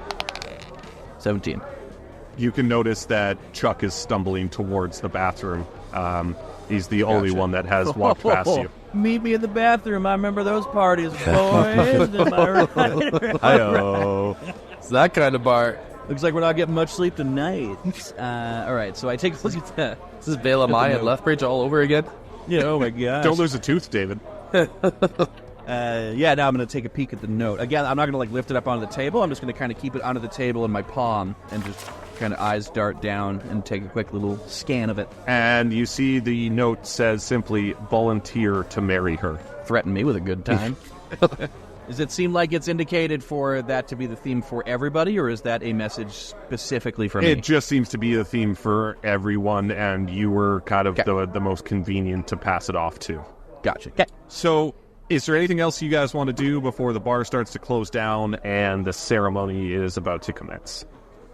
17. You can notice that Chuck is stumbling towards the bathroom. He's the only one that has walked past you. Meet me in the bathroom. I remember those parties, boys. Am I right? Hi-oh. It's that kind of bar. Looks like we're not getting much sleep tonight. All right, so I take a look at that. This is Vela Maya and Lethbridge all over again. Yeah, oh my gosh. Don't lose a tooth, David. Now I'm going to take a peek at the note. Again, I'm not going to lift it up onto the table. I'm just going to kind of keep it onto the table in my palm and just kind of eyes dart down and take a quick little scan of it. And you see the note says simply, volunteer to marry her. Threaten me with a good time. Does it seem like it's indicated for that to be the theme for everybody, or is that a message specifically for me? It just seems to be the theme for everyone, and you were kind of the most convenient to pass it off to. Gotcha. Okay. So, is there anything else you guys want to do before the bar starts to close down and the ceremony is about to commence?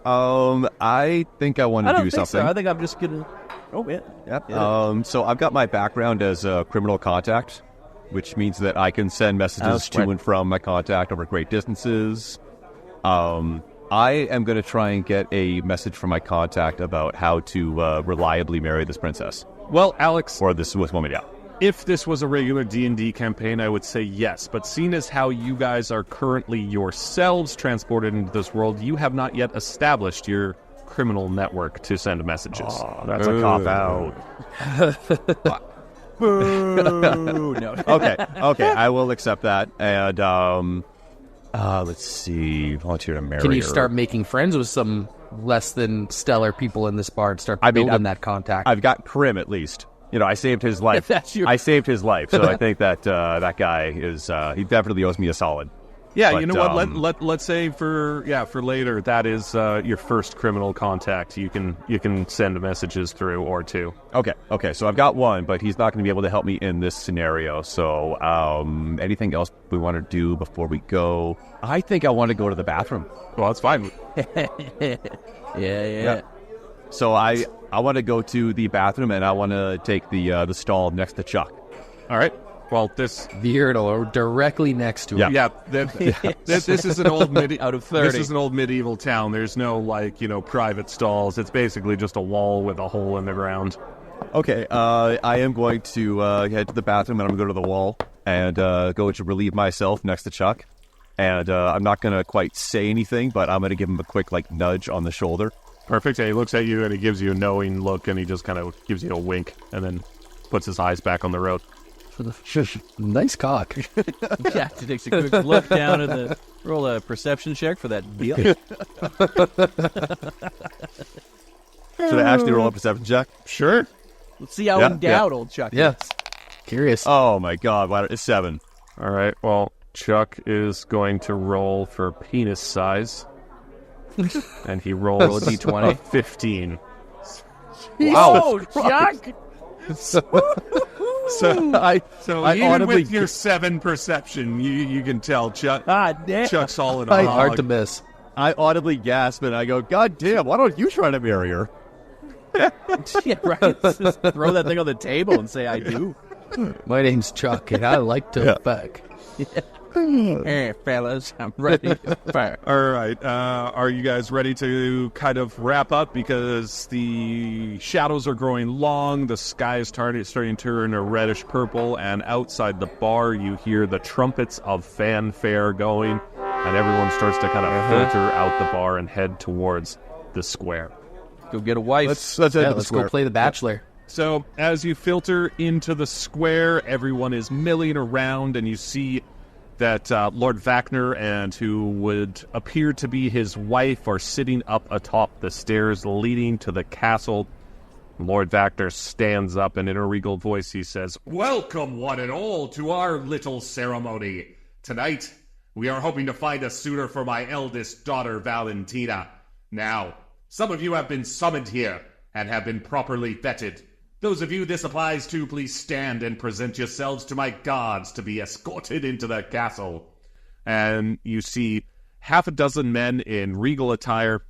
I think I want to do something. So. I think I'm just going to... Oh, yeah. Yep. Yeah. So I've got my background as a criminal contact, which means that I can send messages to and from my contact over great distances. I am going to try and get a message from my contact about how to reliably marry this princess. Well, Alex... Or this woman, yeah. If this was a regular D&D campaign, I would say yes. But seeing as how you guys are currently yourselves transported into this world, you have not yet established your criminal network to send messages. Oh, that's a cop-out. Boo! No. Okay, I will accept that. And, let's see, volunteer to marry Can you her. start making friends with some less than stellar people in this bar and start building that contact? I've got Prim, at least. I saved his life. I saved his life, so I think that that guy is he definitely owes me a solid. Yeah, but, you know what? Let's say for later that is your first criminal contact. You can send messages through or two. Okay. So I've got one, but he's not going to be able to help me in this scenario. So anything else we want to do before we go? I think I want to go to the bathroom. Well, that's fine. Yeah. So I want to go to the bathroom, and I want to take the stall next to Chuck. All right. Well, this the urinal directly next to it. Yeah. This is an old out of 30. This is an old medieval town. There's no private stalls. It's basically just a wall with a hole in the ground. Okay. I am going to head to the bathroom, and I'm going to go to the wall and go to relieve myself next to Chuck. And I'm not going to quite say anything, but I'm going to give him a quick nudge on the shoulder. Perfect. And he looks at you and he gives you a knowing look, and he just kind of gives you a wink and then puts his eyes back on the road. Nice cock. Yeah, he takes a quick look down at the... Roll a perception check for that deal. Should I actually roll a perception check? Sure. Let's see how endowed old Chuck is. Yes. Curious. Oh my God! Wow, it's 7. All right. Well, Chuck is going to roll for penis size. And he rolls a d20. 15. Wow, Chuck! So even audibly with your 7 perception, you can tell Chuck. Damn. Chuck's all in a hog. Hard to miss. I audibly gasp and I go, "God damn! Why don't you try to marry her?" Yeah, right. Just throw that thing on the table and say, "I do." My name's Chuck, and I like to fuck. Hey, fellas, I'm ready to fire. All right. Are you guys ready to kind of wrap up? Because the shadows are growing long. The sky is starting to turn a reddish purple. And outside the bar, you hear the trumpets of fanfare going. And everyone starts to kind of filter out the bar and head towards the square. Go get a wife. Let's go play The Bachelor. So as you filter into the square, everyone is milling around. And you see that Lord Vacner and who would appear to be his wife are sitting up atop the stairs leading to the castle. Lord Vacner stands up and in a regal voice he says, "Welcome one and all to our little ceremony. Tonight, we are hoping to find a suitor for my eldest daughter, Valentina. Now, some of you have been summoned here and have been properly vetted. Those of you this applies to, please stand and present yourselves to my guards to be escorted into the castle. And you see half a dozen men in regal attire.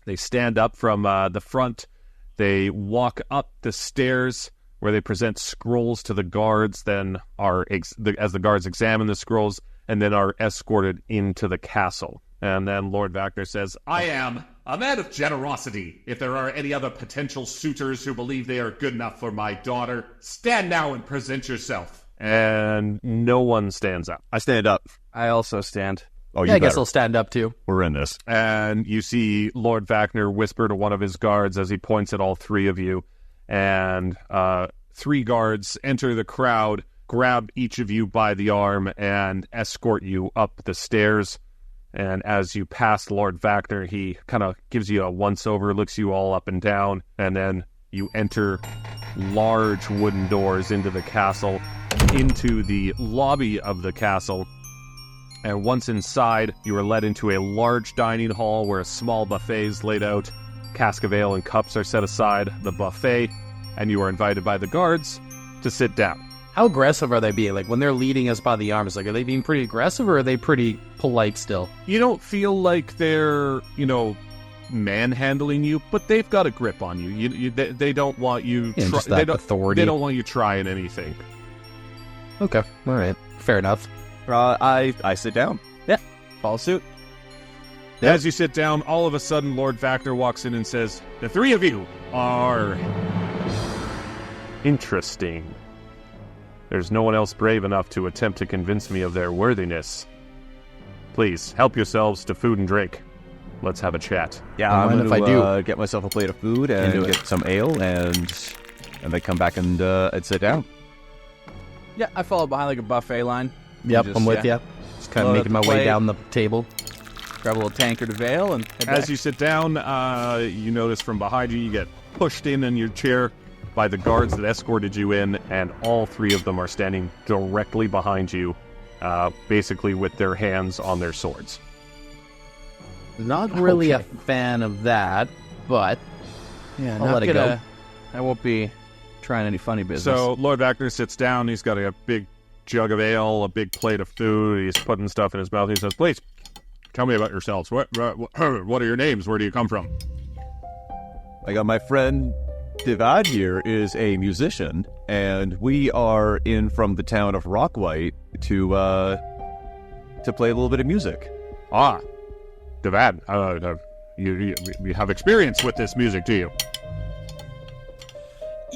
They stand up from the front. They walk up the stairs where they present scrolls to the guards, then as the guards examine the scrolls, and then are escorted into the castle. And then Lord Vactor says, I am a man of generosity. If there are any other potential suitors who believe they are good enough for my daughter, stand now and present yourself. And no one stands up. I stand up. I also stand. Oh, Yeah, I guess I'll stand up too. We're in this. And you see Lord Vactor whisper to one of his guards as he points at all three of you. And 3 guards enter the crowd, grab each of you by the arm, and escort you up the stairs. And as you pass Lord Vactor, he kind of gives you a once-over, looks you all up and down, and then you enter large wooden doors into the castle, into the lobby of the castle. And once inside, you are led into a large dining hall where a small buffet is laid out. Cask of ale and cups are set aside, the buffet, and you are invited by the guards to sit down. How aggressive are they being? Like, when they're leading us by the arms, like, are they being pretty aggressive, or are they pretty polite still? You don't feel like they're, manhandling you, but they've got a grip on you. They don't want you... Just that authority. They don't want you trying anything. Okay, all right. Fair enough. I sit down. Yeah, follow suit. As you sit down, all of a sudden, Lord Vactor walks in and says, the 3 of you are... interesting. There's no one else brave enough to attempt to convince me of their worthiness. Please, help yourselves to food and drink. Let's have a chat. Yeah, Don't I'm mind going if I to get myself a plate of food and get some ale and then come back and sit down. Yeah, I follow behind like a buffet line. Yep, I'm with you. Just kind of Load making my up the way plate. down the table. Grab a little tankard of ale and head As back. you sit down, you notice from behind you, you get pushed in your chair by the guards that escorted you in, and all 3 of them are standing directly behind you, basically with their hands on their swords. Not really a fan of that, but Yeah, I'll let it go. I won't be trying any funny business. So Lord Vactor sits down. He's got a big jug of ale, a big plate of food. He's putting stuff in his mouth. He says, please, tell me about yourselves. What are your names? Where do you come from? I got my friend Divad here is a musician, and we are in from the town of Rockwhite to play a little bit of music. Ah, Devad, you have experience with this music, do you?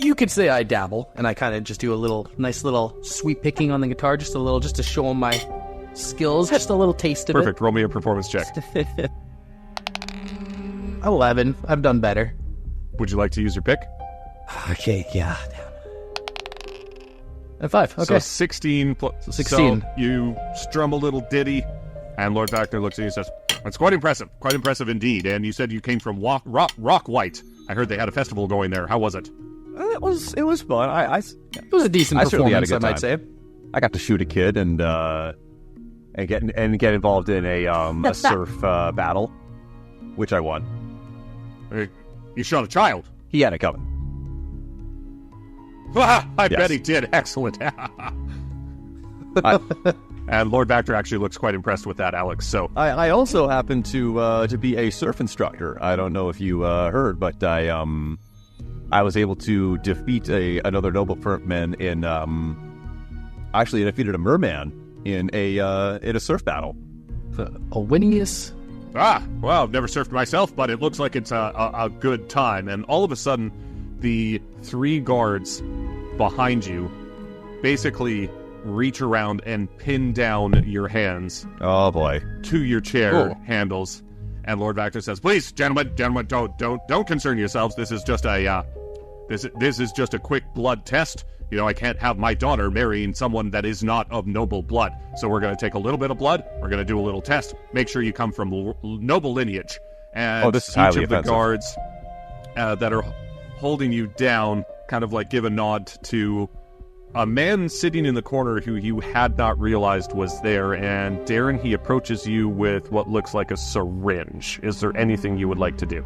you could say I dabble, and I kind of just do a nice little sweep picking on the guitar, just to show them my skills, just a little taste of Perfect. Roll me a performance check. it. 11. I've done better. Would you like to use your pick? Okay, yeah. And 5. Okay. So 16. 16. So you strum a little ditty, and Lord Vactor looks at you and says, "That's quite impressive. Quite impressive indeed. And you said you came from Rockwhite. I heard they had a festival going there. How was it?" It was fun. It was a decent I certainly had a performance, good I might time. say. I got to shoot a kid and get involved in a surf battle, which I won. You shot a child. He had it coming. I Yes. bet he did. Excellent. And Lord Vactor actually looks quite impressed with that, Alex. So I also happen to be a surf instructor. I don't know if you heard, but I was able to defeat another nobleman in actually I defeated a merman in a surf battle. A winniest. well, I've never surfed myself, but it looks like it's a good time. And all of a sudden, the 3 guards behind you basically reach around and pin down your hands Oh boy! to your chair handles. And Lord Vactor says, "Please, gentlemen, don't concern yourselves. This is just a this is just a quick blood test. You know, I can't have my daughter marrying someone that is not of noble blood. So we're going to take a little bit of blood. We're going to do a little test. Make sure you come from noble lineage." And this is each highly of the offensive. guards that are holding you down kind of like give a nod to a man sitting in the corner who you had not realized was there. And Darren, he approaches you with what looks like a syringe. Is there anything you would like to do?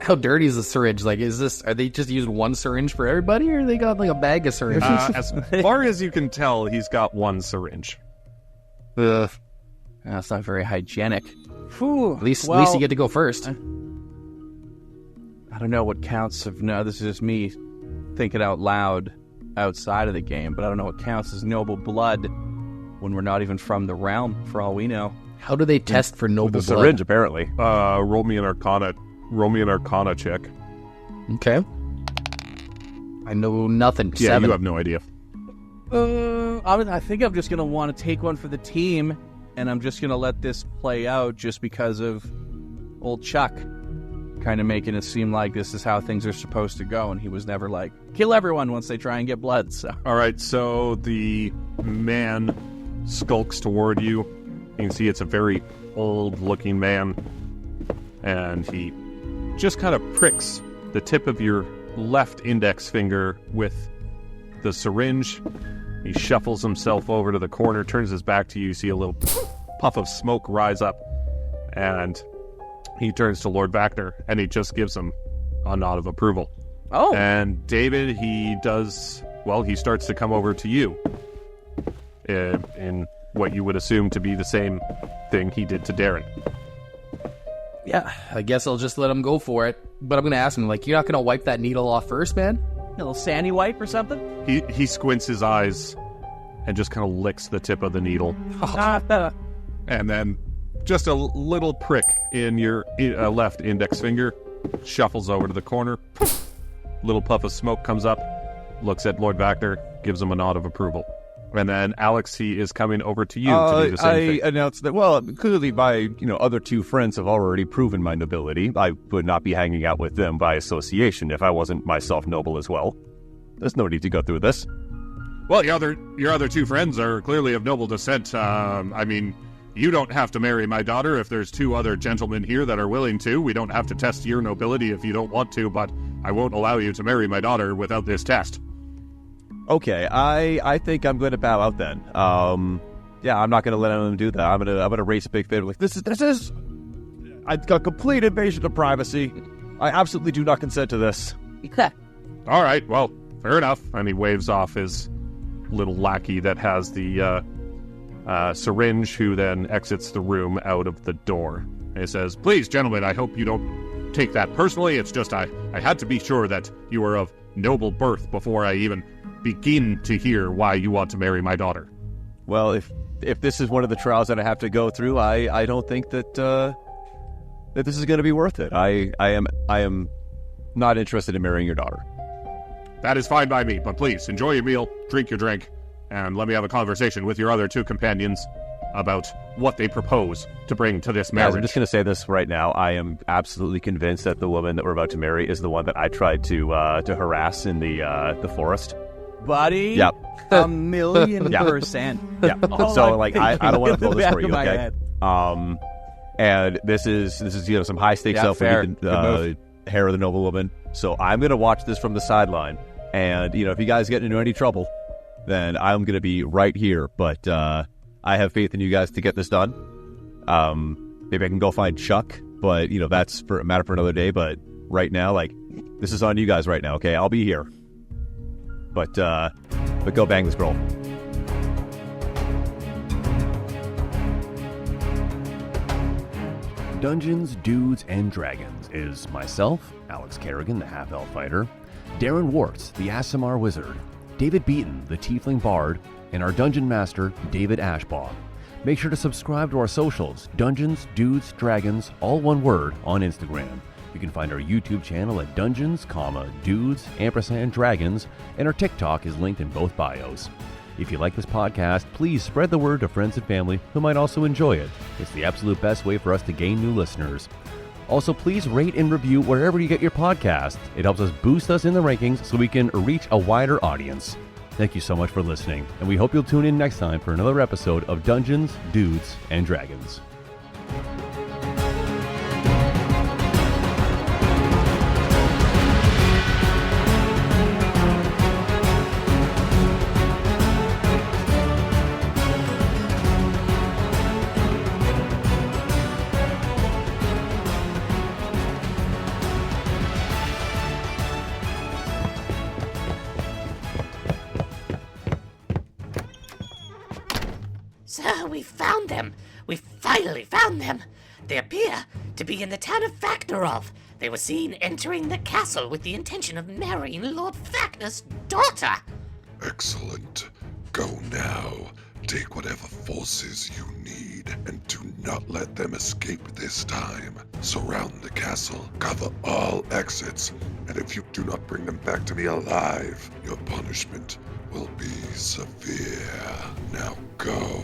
How dirty is the syringe? Like, are they just using one syringe for everybody, or they got like a bag of syringes? As far as you can tell, he's got one syringe. That's not very hygienic. Whew. At least you get to go first. I don't know what counts of... No, this is just me thinking out loud outside of the game, but I don't know what counts as noble blood when we're not even from the realm, for all we know. How do they test for noble The blood? syringe, apparently. Roll me an Arcana check. Okay. I know nothing. Yeah, 7. you have no idea. I think I'm just going to want to take one for the team, and I'm just going to let this play out just because of old Chuck kind of making it seem like this is how things are supposed to go, and he was never like, kill everyone once they try and get blood, so... All right, so the man skulks toward you. You can see it's a very old-looking man, and he just kind of pricks the tip of your left index finger with the syringe. He shuffles himself over to the corner, turns his back to you, see a little puff of smoke rise up, and he turns to Lord Vacner, and he just gives him a nod of approval. Oh! And David, he starts to come over to you in what you would assume to be the same thing he did to Darren. Yeah, I guess I'll just let him go for it. But I'm going to ask him, like, you're not going to wipe that needle off first, man? A little sandy wipe or something? He squints his eyes and just kind of licks the tip of the needle. And then just a little prick in your left index finger, shuffles over to the corner. Little puff of smoke comes up, looks at Lord Vacner, gives him a nod of approval. And then Alex, he is coming over to you to do the same thing. I announced that, well, clearly my other two friends have already proven my nobility. I would not be hanging out with them by association if I wasn't myself noble as well. There's no need to go through this. Well, your other two friends are clearly of noble descent. I mean, you don't have to marry my daughter if there's two other gentlemen here that are willing to. We don't have to test your nobility if you don't want to, but I won't allow you to marry my daughter without this test. Okay, I think I'm going to bow out then. Yeah, I'm not going to let anyone do that. I'm gonna raise a big fit. Like this is a complete invasion of privacy. I absolutely do not consent to this. All right, well, fair enough. And he waves off his little lackey that has the syringe, who then exits the room out of the door. And he says, "Please, gentlemen, I hope you don't take that personally. It's just I had to be sure that you are of noble birth before I even begin to hear why you want to marry my daughter." Well, if this is one of the trials that I have to go through, I don't think that this is going to be worth it. I am not interested in marrying your daughter. That is fine by me, but please, enjoy your meal, drink your drink, and let me have a conversation with your other two companions about what they propose to bring to this marriage. Guys, I'm just going to say this right now. I am absolutely convinced that the woman that we're about to marry is the one that I tried to harass in the forest. Buddy? Yep. 1,000,000%. Yeah. So, like, I don't want to blow this for you, okay? Head. And this is some high stakes stuff. Fair. We need the hair of the noblewoman. So I'm going to watch this from the sideline. And, if you guys get into any trouble, then I'm going to be right here. But I have faith in you guys to get this done. Maybe I can go find Chuck, but, that's for a matter for another day. But right now, like, this is on you guys right now, okay? I'll be here. But go bang this girl. Dungeons, Dudes, and Dragons is myself, Alex Kerrigan, the half-elf fighter, Darren Warts, the Aasimar wizard, David Beaton, the tiefling bard, and our dungeon master, David Ashbaugh. Make sure to subscribe to our socials, Dungeons, Dudes, Dragons, all one word, on Instagram. You can find our YouTube channel at Dungeons, Dudes, &Dragons, and our TikTok is linked in both bios. If you like this podcast, please spread the word to friends and family who might also enjoy it. It's the absolute best way for us to gain new listeners. Also, please rate and review wherever you get your podcast. It helps us boost us in the rankings so we can reach a wider audience. Thank you so much for listening, and we hope you'll tune in next time for another episode of Dungeons, Dudes, and Dragons. Sir, we found them. We finally found them. They appear to be in the town of Faktorov. They were seen entering the castle with the intention of marrying Lord Fakner's daughter. Excellent. Go now. Take whatever forces you need, and do not let them escape this time. Surround the castle, cover all exits, and if you do not bring them back to me alive, your punishment will be severe. Now go.